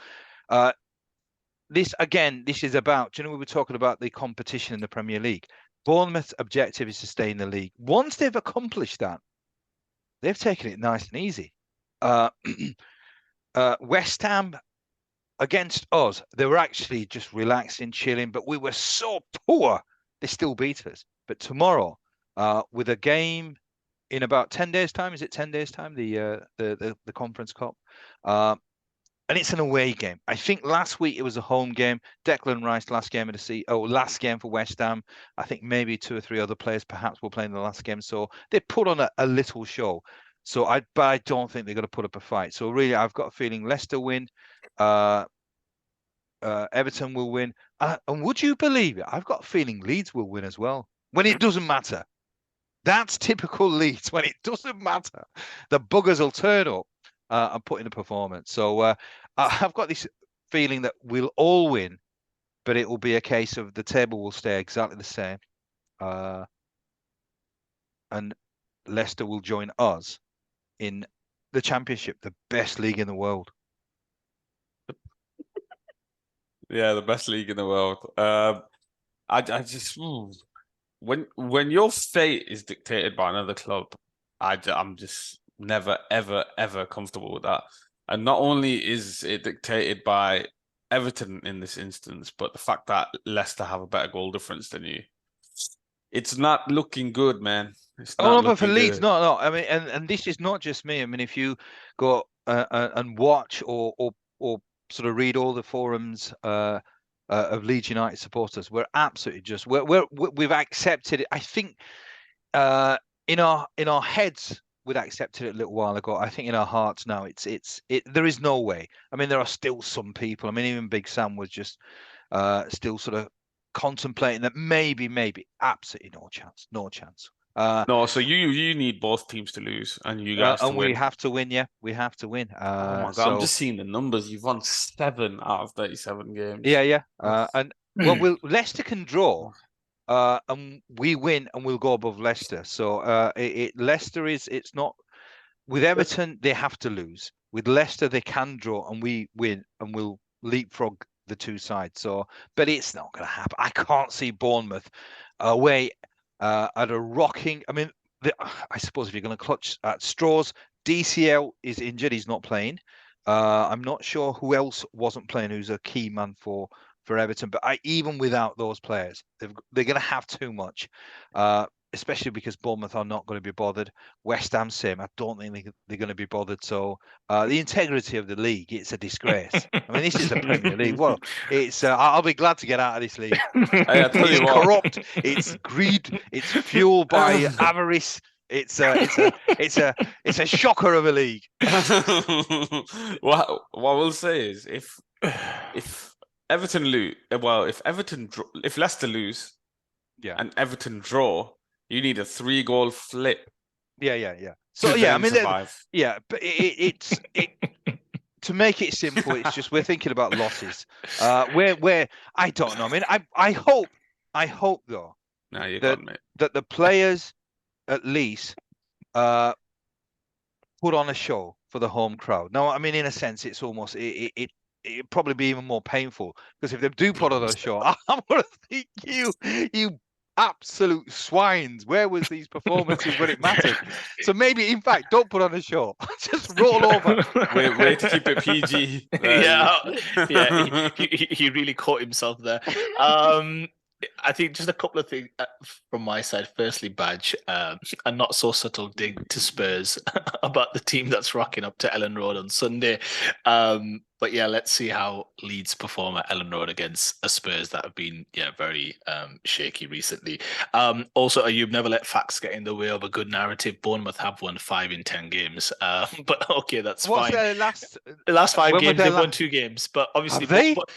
S2: this is about, we were talking about the competition in the Premier League. Bournemouth's objective is to stay in the league. Once they've accomplished that, they've taken it nice and easy. West Ham, against us, they were actually just relaxing, chilling, but we were so poor, they still beat us. But tomorrow, with a game in about 10 days' time, is it 10 days' time, the Conference Cup? And it's an away game. I think last week it was a home game. Declan Rice, last game for West Ham. I think maybe 2 or 3 other players perhaps were playing the last game. So they put on a little show. So I don't think they're going to put up a fight. So really, I've got a feeling Leicester win. Everton will win. And would you believe it? I've got a feeling Leeds will win as well. When it doesn't matter. That's typical Leeds. When it doesn't matter, the buggers will turn up and put in a performance. So I've got this feeling that we'll all win, but it will be a case of the table will stay exactly the same. And Leicester will join us in the Championship, the best league in the world.
S1: Yeah, the best league in the world. I just when your fate is dictated by another club, I'm just never ever comfortable with that. And not only is it dictated by Everton in this instance, but the fact that Leicester have a better goal difference than you, it's not looking good, man. It's
S2: Oh
S1: not
S2: no, but for
S1: looking
S2: Leeds,
S1: good.
S2: no. I mean, and this is not just me. I mean, if you go and watch or sort of read all the forums of Leeds United supporters, we're absolutely just we've accepted it. I think in our heads we'd accepted it a little while ago. I think in our hearts now, there is no way. I mean, there are still some people. I mean, even Big Sam was just still sort of contemplating that maybe, absolutely no chance.
S1: No, so you need both teams to lose and you guys to
S2: And we
S1: win.
S2: have to win, yeah. We have to win.
S1: Oh my God,
S2: So
S1: I'm just seeing the numbers. You've won 7 out of 37 games.
S2: yeah.
S1: That's-
S2: And well, Leicester can draw, and we win, and we'll go above Leicester. So Leicester it's not with Everton. They have to lose. With Leicester, they can draw, and we win, and we'll leapfrog the two sides. So, but it's not going to happen. I can't see Bournemouth away at a rocking. I mean, I suppose if you're going to clutch at straws, DCL is injured. He's not playing. I'm not sure who else wasn't playing. Who's a key man for Everton? But even without those players, they're going to have too much. Especially because Bournemouth are not going to be bothered. West Ham, same. I don't think they're going to be bothered. So the integrity of the league, it's a disgrace. I mean, this is the Premier League. Well, it's. I'll be glad to get out of this league.
S1: I tell
S2: It's
S1: you what.
S2: corrupt. It's greed. It's fueled by avarice. It's a shocker of a league.
S1: What I will say is if Everton lose, well, if Leicester lose,
S2: Yeah,
S1: and Everton draw, you need a 3-goal flip.
S2: yeah. So yeah, I mean,
S1: survive.
S2: yeah, but it's to make it simple, it's just we're thinking about losses. Where I don't know. I mean, I hope though
S1: No, you
S2: that
S1: got me.
S2: that the players at least put on a show for the home crowd. Now, I mean, in a sense, it's almost it'd probably be even more painful because if they do put on a show, I'm gonna think you absolute swines. Where was these performances when it mattered? So maybe, in fact, don't put on a show. Just roll over.
S1: Way to keep it PG.
S3: He really caught himself there. I think just a couple of things from my side. Firstly, Badge, a not so subtle dig to Spurs about the team that's rocking up to Ellen Road on Sunday. But yeah, let's see how Leeds perform at Ellen Road against a Spurs that have been very shaky recently. Also, you've never let facts get in the way of a good narrative. Bournemouth have won 5 in 10 games. But okay, that's
S2: What's
S3: fine.
S2: their
S3: The last 5
S2: when was
S3: games,
S2: their
S3: they've won 2 games. But obviously,
S2: Have they?
S3: but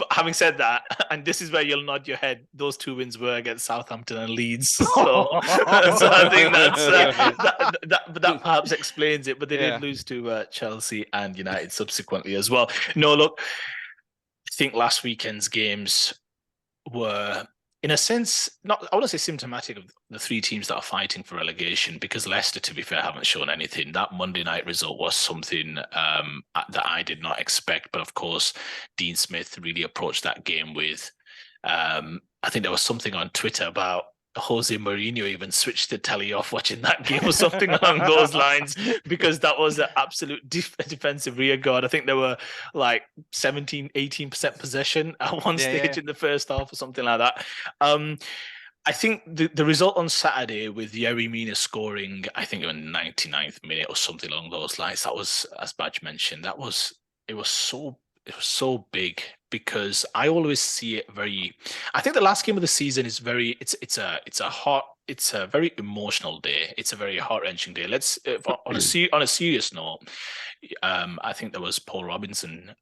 S3: having said that, and this is where you'll nod your head, those 2 wins were against Southampton and Leeds. So I think that perhaps explains it. But they did lose to Chelsea and United subsequently as well. No, look, I think last weekend's games were, in a sense, not, I wouldn't say symptomatic of the 3 teams that are fighting for relegation, because Leicester, to be fair, haven't shown anything. That Monday night result was something that I did not expect. But of course, Dean Smith really approached that game with, I think there was something on Twitter about Jose Mourinho even switched the telly off watching that game or something along those lines, because that was an absolute defensive rear guard. I think there were like 18% possession at one stage in the first half or something like that. I think the result on Saturday with Yerry Mina scoring, I think in the 99th minute or something along those lines, that was, as Badge mentioned, it was so big, because I always see it very. I think the last game of the season is very. It's a very emotional day. It's a very heart-wrenching day. Let's on a serious note. I think there was Paul Robinson,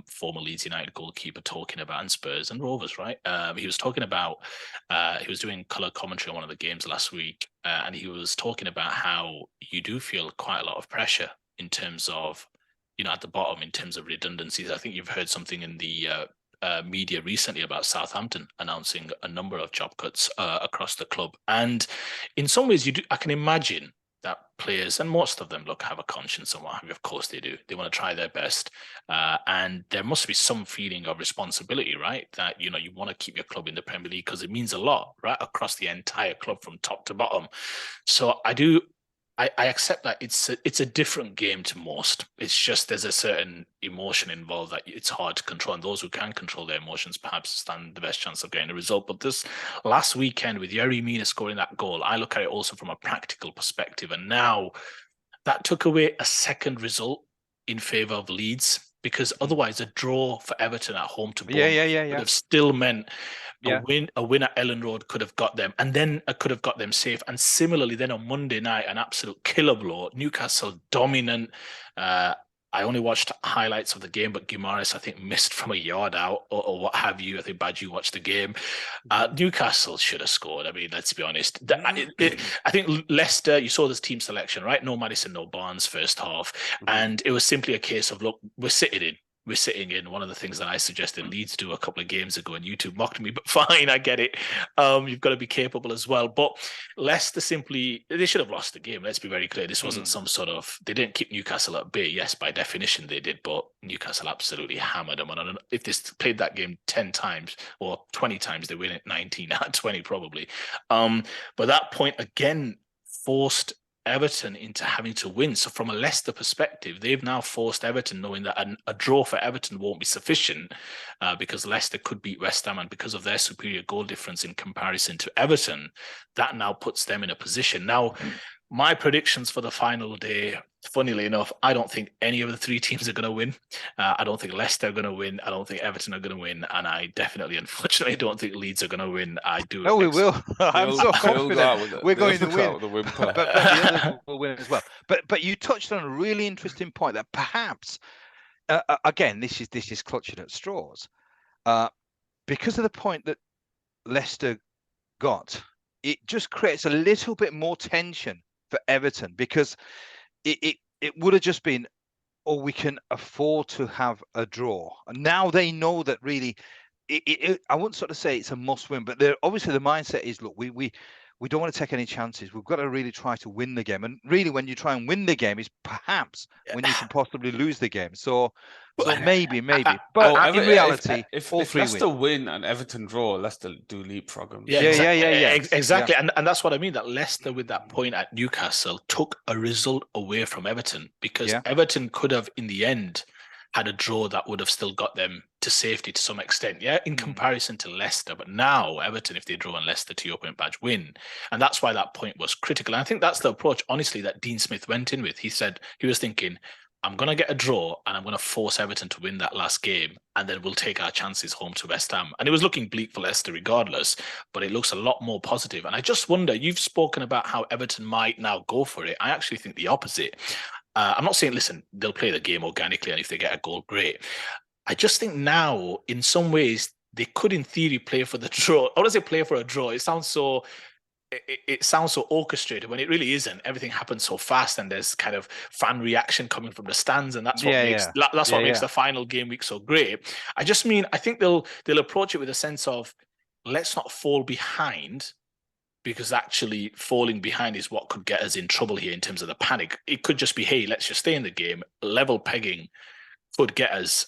S3: former Leeds United goalkeeper, talking about, and Spurs and Rovers, right? He was talking about. He was doing colour commentary on one of the games last week, and he was talking about how you do feel quite a lot of pressure in terms of, at the bottom, in terms of redundancies. I think you've heard something in the media recently about Southampton announcing a number of job cuts across the club. And in some ways, I can imagine that players, and most of them, have a conscience and what have you. Of course they do. They want to try their best. And there must be some feeling of responsibility, right? That, you want to keep your club in the Premier League because it means a lot, right? Across the entire club from top to bottom. So I do I accept that it's a different game to most. It's just there's a certain emotion involved that it's hard to control, and those who can control their emotions perhaps stand the best chance of getting a result. But this last weekend with Yerry Mina scoring that goal, I look at it also from a practical perspective, and now that took away a second result in favour of Leeds, because otherwise a draw for Everton at home to Bournemouth would have still meant a win at Ellen Road could have got them, and then could have got them safe. And similarly, then on Monday night, an absolute killer blow. Newcastle dominant. I only watched highlights of the game, but Guimaraes, I think, missed from a yard out or what have you. I think Badju watched the game. Newcastle should have scored. I mean, let's be honest. I think Leicester, you saw this team selection, right? No Maddison, no Barnes first half. And it was simply a case of, look, we're sitting in one of the things that I suggested Leeds do a couple of games ago, and YouTube mocked me, but fine, I get it. You've got to be capable as well. But Leicester they should have lost the game. Let's be very clear. This wasn't some sort of, they didn't keep Newcastle at bay. Yes, by definition they did, but Newcastle absolutely hammered them. And if they played that game 10 times or 20 times, they win it 19 out of 20 probably. But that point again forced Everton into having to win. So from a Leicester perspective, they've now forced Everton, knowing that a draw for Everton won't be sufficient because Leicester could beat West Ham, and because of their superior goal difference in comparison to Everton, that now puts them in a position. Now, my predictions for the final day, funnily enough, I don't think any of the three teams are going to win. I don't think Leicester are going to win. I don't think Everton are going to win. And I definitely, unfortunately, don't think Leeds are going to win. I do.
S2: No, we will. I'm so confident we're going to win. But the others will win as well. But you touched on a really interesting point that perhaps, again, this is clutching at straws. Because of the point that Leicester got, it just creates a little bit more tension for Everton, because it would have just been, oh, we can afford to have a draw. And now they know that really, I wouldn't sort of say it's a must win, but obviously the mindset is, look, we don't want to take any chances. We've got to really try to win the game. And really, when you try and win the game is perhaps when you can possibly lose the game. So maybe. But in reality,
S1: if
S2: all three
S1: Leicester win and Everton draw, Leicester do leapfrog them.
S3: Yeah, exactly. Yeah. And that's what I mean, that Leicester with that point at Newcastle took a result away from Everton, because Everton could have, in the end, had a draw that would have still got them to safety to some extent, in comparison to Leicester. But now Everton, if they draw and Leicester, to your point, Badge, win. And that's why that point was critical. And I think that's the approach, honestly, that Dean Smith went in with. He said, he was thinking, I'm going to get a draw and I'm going to force Everton to win that last game, and then we'll take our chances home to West Ham. And it was looking bleak for Leicester regardless, but it looks a lot more positive. And I just wonder, you've spoken about how Everton might now go for it. I actually think the opposite. I'm not saying, listen, they'll play the game organically, and if they get a goal, great. I just think now, in some ways, they could, in theory, play for the draw. Or does it play for a draw? It sounds so orchestrated when it really isn't. Everything happens so fast, and there's kind of fan reaction coming from the stands, and that's what makes the final game week so great. I just mean, I think they'll approach it with a sense of, let's not fall behind, because actually falling behind is what could get us in trouble here in terms of the panic. It could just be, hey, let's just stay in the game. Level pegging could get us,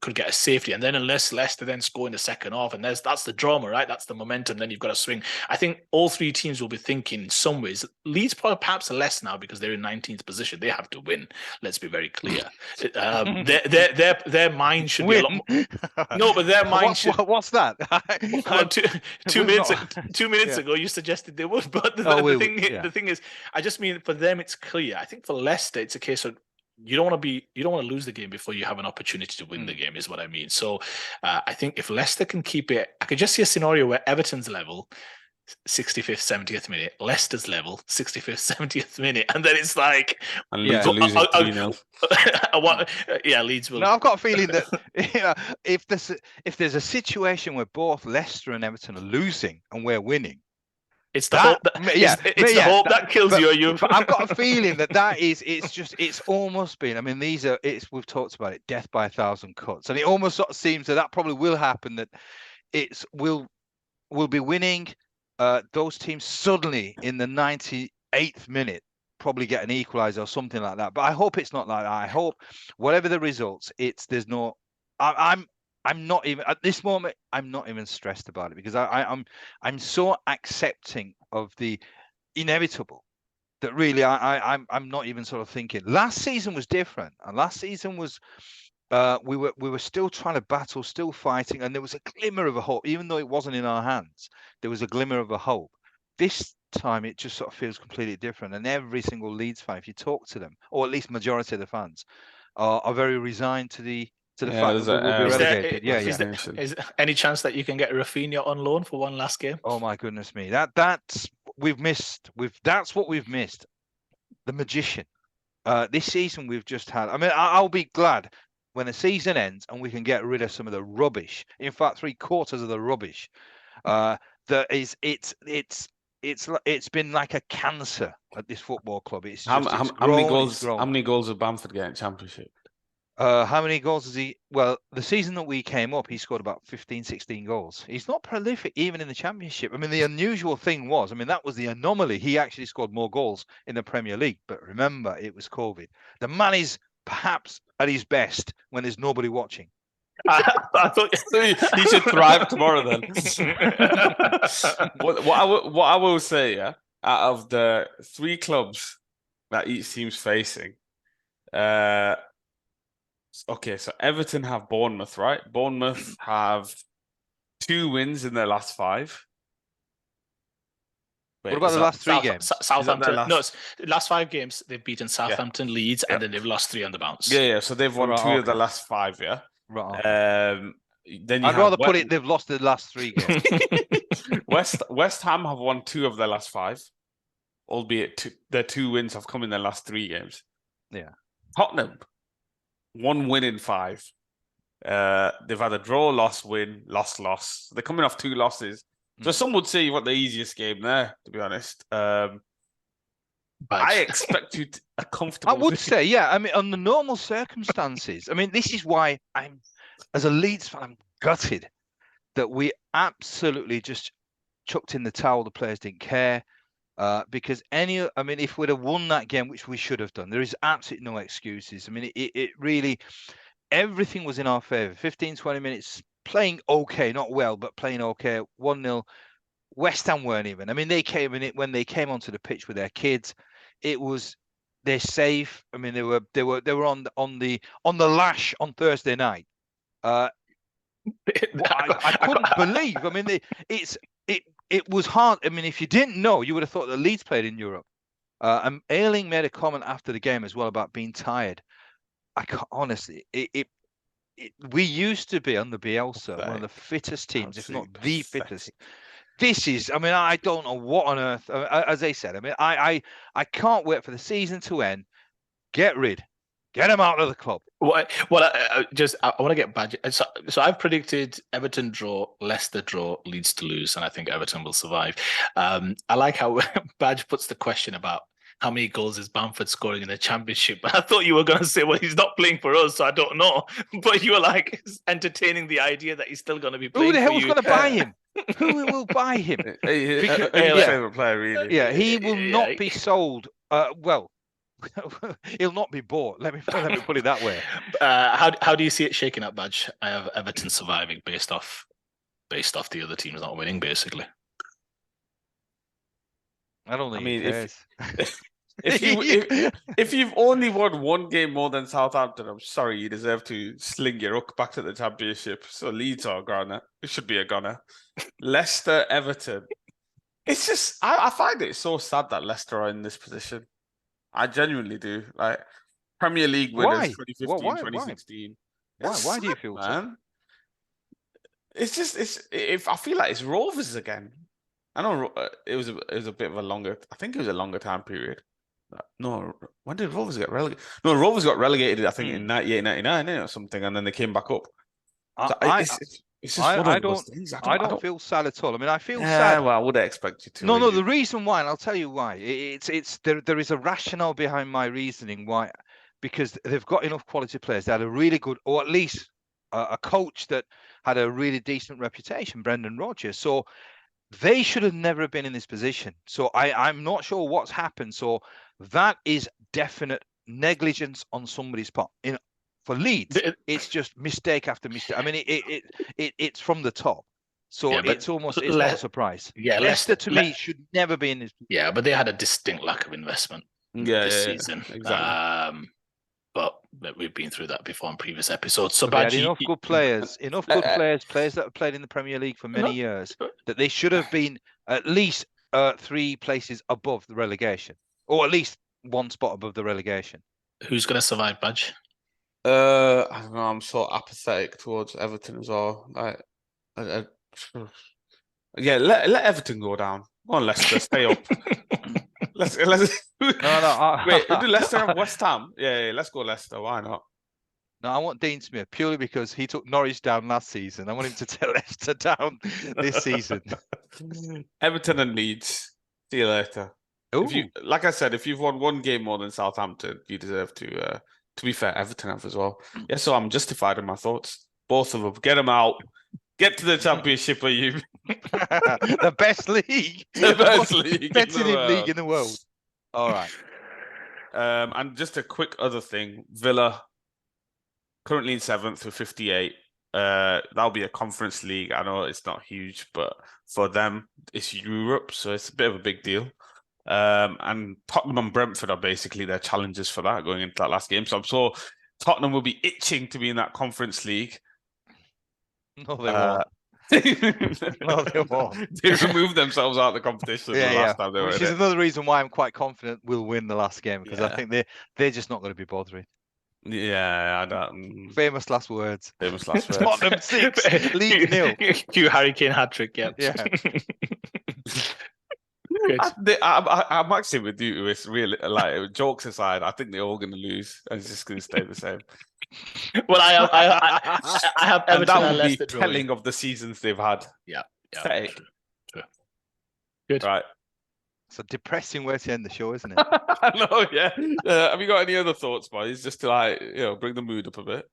S3: could get us safety. And then unless Leicester then score in the second half, and that's the drama, right? That's the momentum. Then you've got to swing. I think all three teams will be thinking in some ways. Leeds perhaps less now because they're in 19th position. They have to win. Let's be very clear. Their mind should be a lot more. No, but their mind should.
S2: What's that?
S3: Well, 2 minutes ago, you suggested they would. But the thing is, I just mean for them, it's clear. I think for Leicester, it's a case of, you don't want to lose the game before you have an opportunity to win the game, is what I mean. So I think if Leicester can keep it, I could just see a scenario where Everton's level, 65th, 70th minute, Leicester's level, 65th, 70th minute, and then it's like,
S1: and Leeds are losing 3-0.
S3: Leeds will.
S2: No, I've got a feeling that if there's a situation where both Leicester and Everton are losing and we're winning,
S3: it's the hope that kills you.
S2: But I've got a feeling it's almost been. I mean, we've talked about it, death by 1,000 cuts, and it almost sort of seems that probably will happen. That we'll be winning. Those teams suddenly in the 98th minute probably get an equaliser or something like that. But I hope it's not like that. I hope whatever the results, I'm not even at this moment. I'm not even stressed about it, because I'm so accepting of the inevitable that really I'm not even sort of thinking. Last season was different, and last season was we were still trying to battle, still fighting, and there was a glimmer of a hope, even though it wasn't in our hands. There was a glimmer of a hope. This time it just sort of feels completely different, and every single Leeds fan, if you talk to them, or at least majority of the fans, are very resigned to the fact that we will be relegated.
S3: Is there any chance that you can get Rafinha on loan for one last game?
S2: Oh my goodness me, that's we've missed. That's what we've missed. The magician. This season we've just had. I mean, I'll be glad when the season ends and we can get rid of some of the rubbish. In fact, 3/4 of the rubbish. That is, it's been like a cancer at this football club. It's just
S1: how many goals? How many goals did Bamford get in Championship?
S2: How many goals has he? Well, the season that we came up, he scored about 15, 16 goals. He's not prolific even in the Championship. I mean, the unusual thing was, I mean, that was the anomaly. He actually scored more goals in the Premier League. But remember, it was COVID. The man is perhaps at his best when there's nobody watching.
S1: I thought he should thrive tomorrow then. what I will say, yeah, out of the 3 clubs that each team's facing, okay, so Everton have Bournemouth, right? Bournemouth have 2 wins in their last 5.
S2: Wait, what about the last 3 games?
S3: Southampton. No, it's last 5 games. They've beaten Southampton, Leeds, and then they've lost 3 on the bounce.
S1: Yeah. So they've won 2 of the last 5. Yeah.
S2: Right.
S1: Then
S2: I'd rather put it. They've lost the last 3 games.
S1: West Ham have won 2 of their last 5, albeit their 2 wins have come in their last 3 games.
S2: Yeah.
S1: Tottenham, 1 win in 5. They've had a draw, loss, win, loss. They're coming off 2 losses. So some would say you want the easiest game there, to be honest. I expect you a comfortable.
S2: I would say, yeah. I mean, under normal circumstances, I mean, this is why as a Leeds fan, I'm gutted that we absolutely just chucked in the towel. The players didn't care because if we'd have won that game, which we should have done, there is absolutely no excuses. I mean, it really, everything was in our favour. 15, 20 minutes. Playing okay, not well, but playing okay. 1-0. West Ham weren't even. I mean, they came in it when they came onto the pitch with their kids. They're safe. I mean, they were on the lash on Thursday night. I couldn't believe. I mean, it was hard. I mean, if you didn't know, you would have thought that Leeds played in Europe. And Ayling made a comment after the game as well about being tired. I can't, honestly, we used to be under Bielsa one of the fittest teams, if not the fittest. This is, I mean, I don't know what on earth. As I said, I mean, I can't wait for the season to end. Get them out of the club.
S3: I want to get Badge. So I've predicted Everton draw, Leicester draw, Leeds to lose, and I think Everton will survive. I like how Badge puts the question about how many goals is Bamford scoring in the Championship? I thought you were going to say, well, he's not playing for us, so I don't know. But you were like entertaining the idea that he's still going to be playing for you.
S2: Who the hell's going to buy him? Who will buy him?
S1: His favourite player, really.
S2: Yeah, he will not be sold. Well, he'll not be bought. Let me put it that way.
S3: How do you see it shaking up, Badge? I have Everton surviving based off the other teams not winning, basically.
S2: I don't think he cares.
S1: If you've only won 1 game more than Southampton, I'm sorry, you deserve to sling your hook back to the Championship. So Leeds are a gunner. It should be a gunner. Leicester, Everton. It's just, I find it so sad that Leicester are in this position. I genuinely do. Like Premier League winners, 2015, 2016.
S2: Why do you feel so?
S1: It's just, I feel like it's Rovers again. I know it was a bit of a longer. I think it was a longer time period. No, when did Rovers get relegated? No, Rovers got relegated. I think in 98, 99 or something, and then they came back up. So it's just one of those things.
S2: I don't feel sad at all. I mean, I feel sad.
S1: Well, I would expect you to.
S2: No. The reason why, and I'll tell you why. There is a rationale behind my reasoning why, because they've got enough quality players. They had a really good, or at least a coach that had a really decent reputation, Brendan Rodgers. So they should have never been in this position. So I'm not sure what's happened. So that is definite negligence on somebody's part. For Leeds, it's just mistake after mistake. I mean, it's from the top. So
S3: Yeah, but
S2: it's not a surprise.
S3: Yeah,
S2: Leicester to me should never be in this.
S3: Yeah, but they had a distinct lack of investment this season.
S1: Exactly.
S3: But we've been through that before in previous episodes. So
S2: They had enough good players, players that have played in the Premier League for many years, that they should have been at least 3 places above the relegation, or at least 1 spot above the relegation.
S3: Who's going to survive, Badge?
S1: I don't know. I'm so apathetic towards Everton as well. Yeah, let Everton go down. Go on, Leicester, stay up. let's wait. Do Leicester have West Ham? Yeah, let's go Leicester. Why not?
S2: No, I want Dean Smith purely because he took Norwich down last season. I want him to take Leicester down this season.
S1: Everton and Leeds. See you later. If you, like I said, if you've won 1 game more than Southampton, you deserve to. To be fair, Everton have as well. Yeah, so I'm justified in my thoughts. Both of them. Get them out. Get to the Championship, are you?
S2: The best league.
S1: The best league.
S2: Competitive league in the world. All right.
S1: And just a quick other thing. Villa, currently in 7th with 58. That'll be a conference league. I know it's not huge, but for them, it's Europe, so it's a bit of a big deal. And Tottenham and Brentford are basically their challenges for that going into that last game. So I'm sure Tottenham will be itching to be in that conference league.
S2: No, they won't. No, they won't.
S1: They removed themselves out of the competition last time they were in it.
S2: Which is another reason why I'm quite confident we'll win the last game, because I think they're just not going to be bothering.
S1: Yeah, I don't.
S2: Famous last words.
S1: Famous last words.
S2: Tottenham 6, League 0.
S3: Cue Harry Kane hat-trick, yeah.
S1: I'm actually with you. It's really like jokes aside. I think they're all going to lose, and it's just going to stay the same.
S3: Well, I have Everton
S1: and that
S3: and
S1: would be
S3: Leicester
S1: telling of the seasons they've had.
S3: Yeah.
S1: True.
S3: Good.
S1: Right.
S2: It's a depressing way to end the show, isn't it?
S1: I know. Yeah. Have you got any other thoughts, boys? Just to bring the mood up a bit.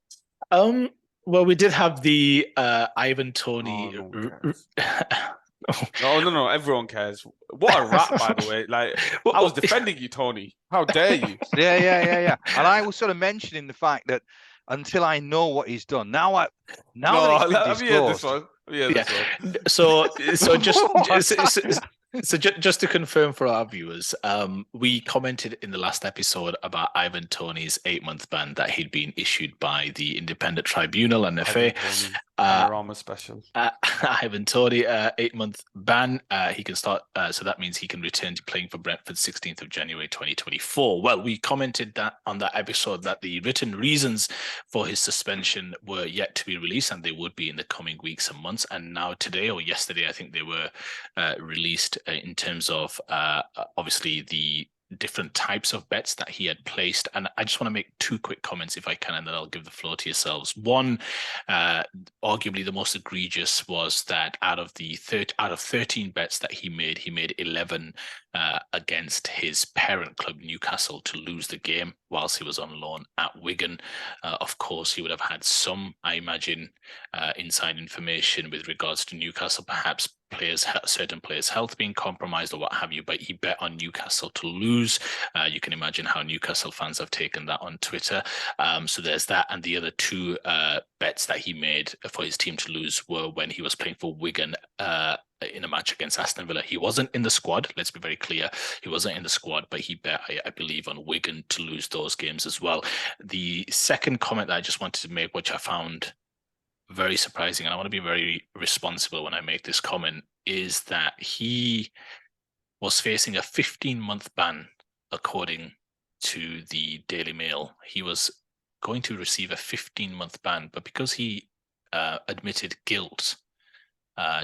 S3: Well, we did have the Ivan Toney.
S1: No. Everyone cares. What a rat, by the way. Like, I was defending you, Tony. How dare you?
S2: Yeah. And I was sort of mentioning the fact that until I know what he's done, let me hear this one.
S3: So just to confirm for our viewers, we commented in the last episode about Ivan Toney's 8-month ban that he'd been issued by the Independent Tribunal and FA.
S1: Special.
S3: Ivan Toney, 8-month ban. He can start, so that means he can return to playing for Brentford 16th of January 2024. Well, we commented that on that episode that the written reasons for his suspension were yet to be released, and they would be in the coming weeks and months. And now today or yesterday, I think they were released in terms of obviously the different types of bets that he had placed. And I just want to make 2 quick comments if I can, and then I'll give the floor to yourselves. One, arguably the most egregious was that out of 13 bets that he made 11 against his parent club Newcastle to lose the game whilst he was on loan at Wigan. Of course, he would have had some, I imagine, inside information with regards to Newcastle, perhaps certain players' health being compromised or what have you, but he bet on Newcastle to lose. You can imagine how Newcastle fans have taken that on Twitter. So there's that. And the other 2 bets that he made for his team to lose were when he was playing for Wigan in a match against Aston Villa. He wasn't in the squad, let's be very clear. He wasn't in the squad, but he bet, I believe, on Wigan to lose those games as well. The second comment that I just wanted to make, which I found very surprising, and I want to be very responsible when I make this comment, is that he was facing a 15-month ban, according to the Daily Mail. He was going to receive a 15-month ban, but because he admitted guilt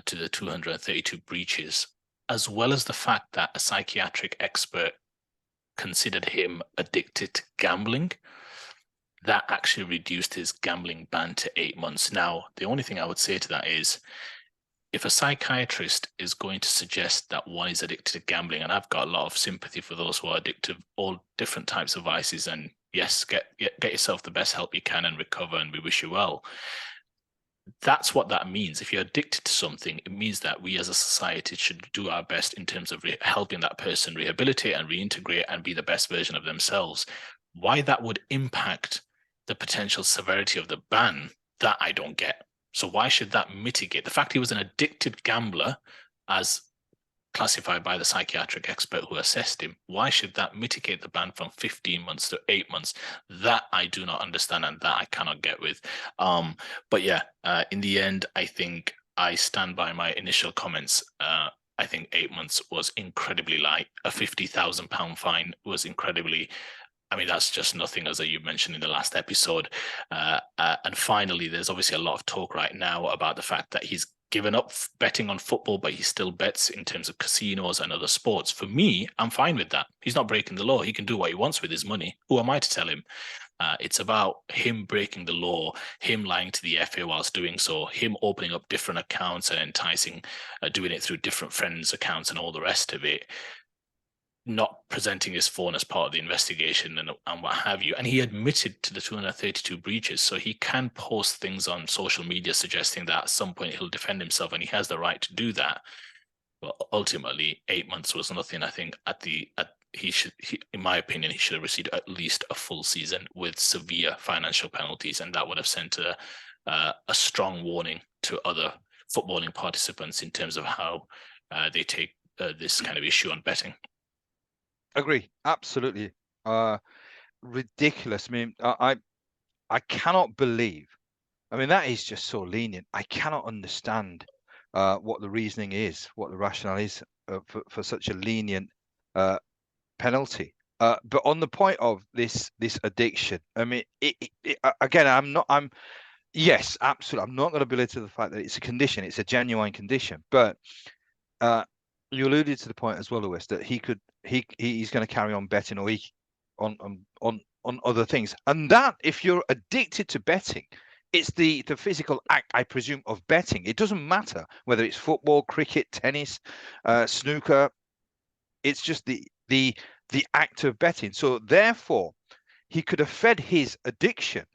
S3: to the 232 breaches, as well as the fact that a psychiatric expert considered him addicted to gambling, that actually reduced his gambling ban to 8 months. Now, the only thing I would say to that is, if a psychiatrist is going to suggest that one is addicted to gambling, and I've got a lot of sympathy for those who are addicted to all different types of vices, and yes, get yourself the best help you can and recover, and we wish you well. That's what that means. If you're addicted to something, it means that we as a society should do our best in terms of helping that person rehabilitate and reintegrate and be the best version of themselves. Why that would impact the potential severity of the ban, that I don't get. So why should that mitigate the fact he was an addicted gambler, as classified by the psychiatric expert who assessed him? Why should that mitigate the ban from 15 months to 8 months? That I do not understand, and that I cannot get with. But yeah, in the end, I think I stand by my initial comments. I think 8 months was incredibly light. A £50,000 fine was incredibly. I mean, that's just nothing, as you mentioned in the last episode. And finally, there's obviously a lot of talk right now about the fact that he's given up betting on football, but he still bets in terms of casinos and other sports. For me, I'm fine with that. He's not breaking the law. He can do what he wants with his money. Who am I to tell him? It's about him breaking the law, him lying to the FA whilst doing so, him opening up different accounts and enticing, doing it through different friends' accounts and all the rest of it, not presenting his phone as part of the investigation and what have you. And he admitted to the 232 breaches, so he can post things on social media suggesting that at some point he'll defend himself, and he has the right to do that. But ultimately, 8 months was nothing. I think in my opinion, he should have received at least a full season with severe financial penalties, and that would have sent a strong warning to other footballing participants in terms of how they take this kind of issue on betting.
S2: Agree, absolutely. Ridiculous. I mean, I cannot believe. I mean, that is just so lenient. I cannot understand what the reasoning is, what the rationale is for such a lenient penalty. But on the point of this addiction, I mean, again, yes, absolutely. I'm not going to belittle the fact that it's a condition. It's a genuine condition. But you alluded to the point as well, Lewis, that he's going to carry on betting or on other things. And that, if you're addicted to betting, it's the physical act, I presume, of betting. It doesn't matter whether it's football, cricket, tennis, snooker. It's just the act of betting. So therefore, he could have fed his addiction.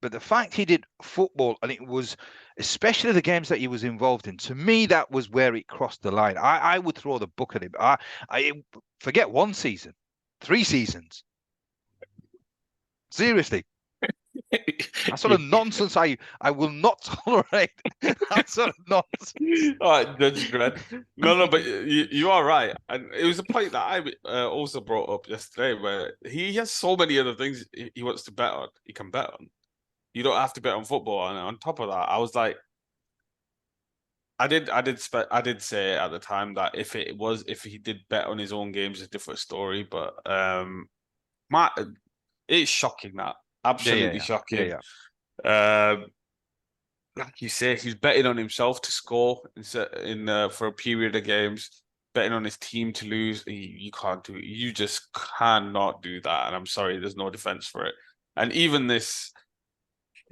S2: But the fact he did football, and it was especially the games that he was involved in, to me, that was where it crossed the line. I would throw the book at him. I forget 1 season, 3 seasons. Seriously. That sort of nonsense I will not tolerate. That sort of nonsense.
S1: All right, Judge Grant. No, but you are right. And it was a point that I also brought up yesterday, where he has so many other things he wants to bet on. He can bet on. You don't have to bet on football. And on top of that, I was like, I did say at the time that if he did bet on his own games, it's a different story. But it's shocking, that absolutely shocking. Like you say, he's betting on himself to score for a period of games, betting on his team to lose. You can't do it. You just cannot do that. And I'm sorry, there's no defense for it. And even this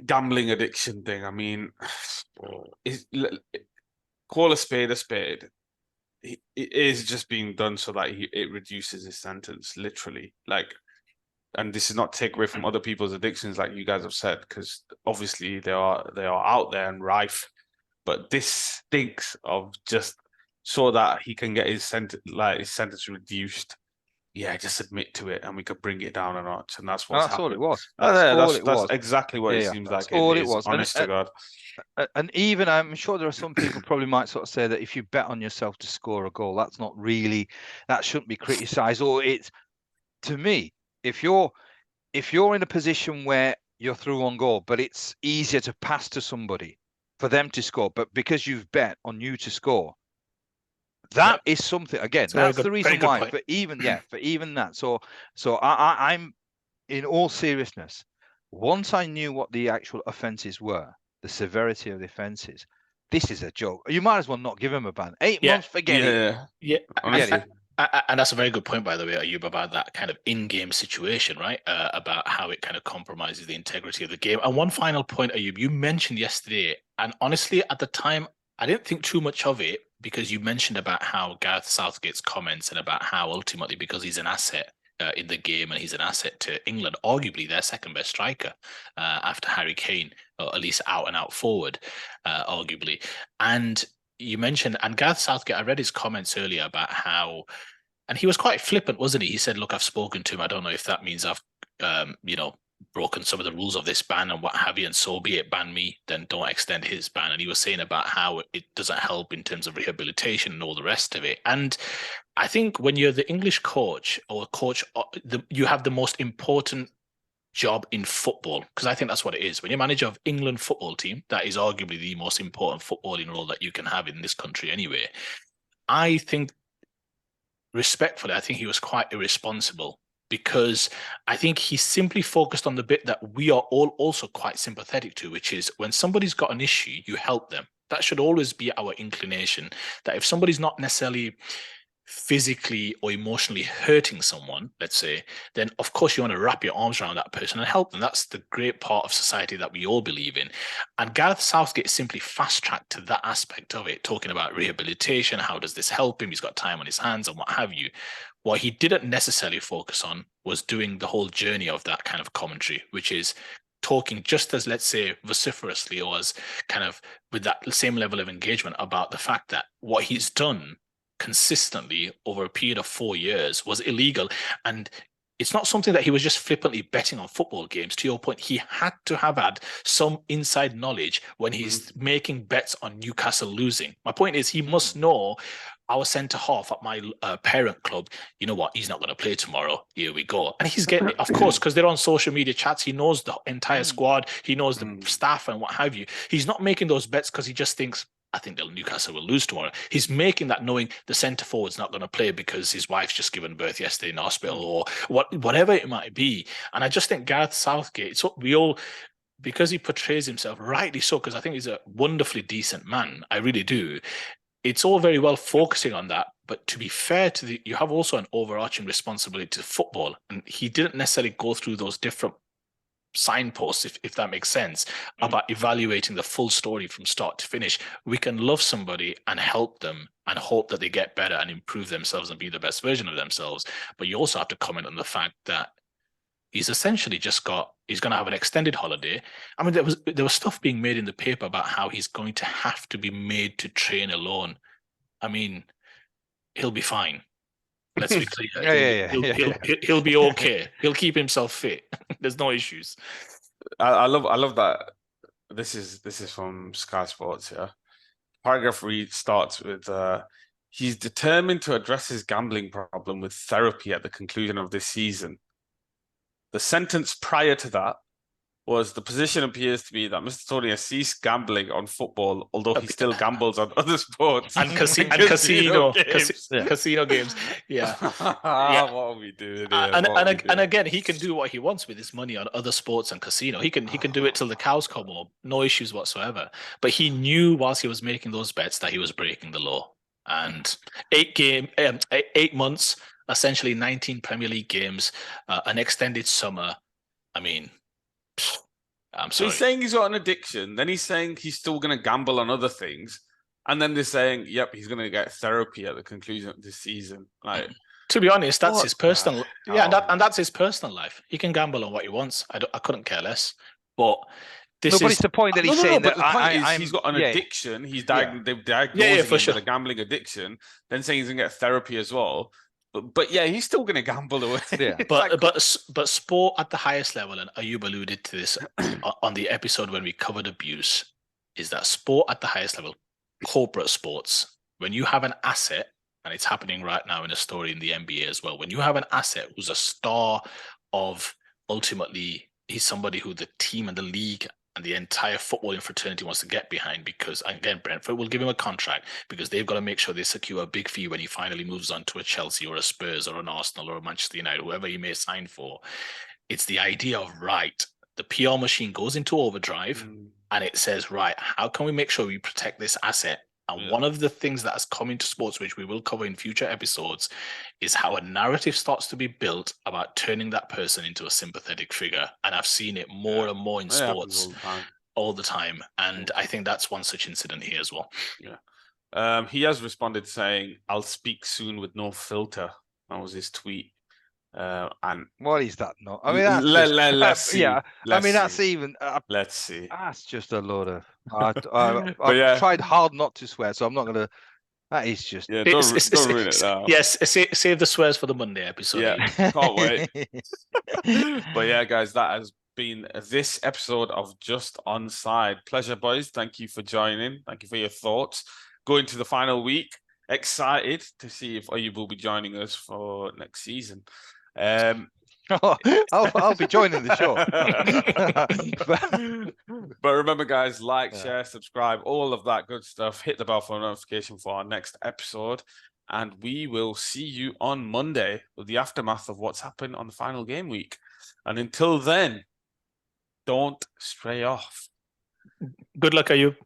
S1: gambling addiction thing, I mean, call a spade a spade. It is just being done so that it reduces his sentence, literally. Like, and this is not to take away from other people's addictions, like you guys have said, because obviously they are out there and rife. But this stinks of just so that he can get his sentence reduced. Yeah, just admit to it, and we could bring it down a notch, and that's what's happened.
S2: All it was.
S1: That's exactly what it seems like.
S2: All it was.
S1: Honest to God.
S2: And even I'm sure there are some people probably might sort of say that if you bet on yourself to score a goal, that shouldn't be criticised. Or it's, to me, if you're in a position where you're through on goal, but it's easier to pass to somebody for them to score, but because you've bet on you to score. That is something. Again, that's the reason why. For even that. So I'm, in all seriousness, once I knew what the actual offences were, the severity of the offences, this is a joke. You might as well not give him a ban. 8 months, forget it.
S3: Yeah.
S1: Honestly.
S3: And that's a very good point, by the way, Ayub, about that kind of in-game situation, right? About how it kind of compromises the integrity of the game. And one final point, Ayub, you mentioned yesterday, and honestly, at the time, I didn't think too much of it, because you mentioned about how Gareth Southgate's comments and about how ultimately, because he's an asset in the game and he's an asset to England, arguably their second best striker after Harry Kane, or at least out and out forward, arguably. And you mentioned, and Gareth Southgate, I read his comments earlier about how, and he was quite flippant, wasn't he? He said, look, I've spoken to him. I don't know if that means I've, broken some of the rules of this ban and what have you, and so be it, ban me, then don't extend his ban. And he was saying about how it doesn't help in terms of rehabilitation and all the rest of it. And I think when you're the English coach or coach, you have the most important job in football, because I think that's what it is. When you're manager of England football team, that is arguably the most important footballing role that you can have in this country anyway. I think, respectfully, I think he was quite irresponsible, because I think he simply focused on the bit that we are all also quite sympathetic to, which is when somebody's got an issue, you help them. That should always be our inclination, that if somebody's not necessarily physically or emotionally hurting someone, let's say, then of course you want to wrap your arms around that person and help them. That's the great part of society that we all believe in. And Gareth Southgate simply fast-tracked to that aspect of it, talking about rehabilitation, how does this help him, he's got time on his hands and what have you. What he didn't necessarily focus on was doing the whole journey of that kind of commentary, which is talking just as, let's say, vociferously or as kind of with that same level of engagement about the fact that what he's done consistently over a period of 4 years was illegal. And it's not something that he was just flippantly betting on football games. To your point, he had to have had some inside knowledge when he's making bets on Newcastle losing. My point is, he must know our centre half at my parent club, you know what, he's not going to play tomorrow. Here we go. And he's getting it, of course, because they're on social media chats. He knows the entire squad. He knows the staff and what have you. He's not making those bets because he just thinks, I think Newcastle will lose tomorrow. He's making that knowing the centre forward's not going to play because his wife's just given birth yesterday in hospital or whatever it might be. And I just think Gareth Southgate, so we all, because he portrays himself, rightly so, because I think he's a wonderfully decent man. I really do. It's all very well focusing on that, but to be fair to you have also an overarching responsibility to football. And he didn't necessarily go through those different signposts, if that makes sense, about evaluating the full story from start to finish. We can love somebody and help them and hope that they get better and improve themselves and be the best version of themselves. But you also have to comment on the fact that he's essentially he's going to have an extended holiday. I mean, there was stuff being made in the paper about how he's going to have to be made to train alone. I mean, he'll be fine. Let's be clear. He'll be okay. He'll keep himself fit. There's no issues.
S1: I love that. This is from Sky Sports. Yeah, paragraph starts with he's determined to address his gambling problem with therapy at the conclusion of this season. The sentence prior to that was, the position appears to be that Mr. Toney has ceased gambling on football, although he still gambles on other sports
S3: and casino games. Yeah.
S1: What are we doing here?
S3: And again, he can do what he wants with his money on other sports and casino. He can do it till the cows come home, no issues whatsoever. But he knew whilst he was making those bets that he was breaking the law. And 8 months, essentially 19 Premier League games, an extended summer. I mean, I'm sorry.
S1: So he's saying he's got an addiction, then he's saying he's still going to gamble on other things, and then they're saying, yep, he's going to get therapy at the conclusion of this season. Like,
S3: to be honest, that's his personal. Yeah, and that's his personal life. He can gamble on what he wants. I couldn't care less. But this
S2: is the point that he's saying.
S1: But the point is, he's got an addiction. He's they've diagnosed him with a gambling addiction. Then saying he's going to get therapy as well. But yeah, he's still going to gamble away.
S2: Yeah.
S3: But sport at the highest level, and Ayub alluded to this on the episode when we covered abuse, is that sport at the highest level, corporate sports, when you have an asset, and it's happening right now in a story in the NBA as well, when you have an asset who's a star of, ultimately, he's somebody who the team and the league and the entire footballing fraternity wants to get behind, because, again, Brentford will give him a contract because they've got to make sure they secure a big fee when he finally moves on to a Chelsea or a Spurs or an Arsenal or a Manchester United, whoever he may sign for. It's the idea of, right, the PR machine goes into overdrive and it says, right, how can we make sure we protect this asset? And one of the things that has come into sports, which we will cover in future episodes, is how a narrative starts to be built about turning that person into a sympathetic figure. And I've seen it more and more in sports all the time. And I think that's one such incident here as well.
S1: Yeah. He has responded saying, "I'll speak soon with no filter." That was his tweet. And
S2: what is that? Not. I mean,
S1: let's see.
S2: Yeah.
S1: Let's see.
S2: That's just a load of. I've tried hard not to swear, so I'm not gonna. That is just.
S1: Yeah, don't ruin it now.
S3: Yes, save the swears for the Monday episode.
S1: Yeah, can't wait. But yeah, guys, that has been this episode of Just Onside. Pleasure, boys. Thank you for joining. Thank you for your thoughts. Going to the final week. Excited to see if you will be joining us for next season.
S2: I'll be joining the show.
S1: But remember, guys, like, share, subscribe, all of that good stuff. Hit the bell for a notification for our next episode. And we will see you on Monday with the aftermath of what's happened on the final game week. And until then, don't stray off.
S3: Good luck, Ayub.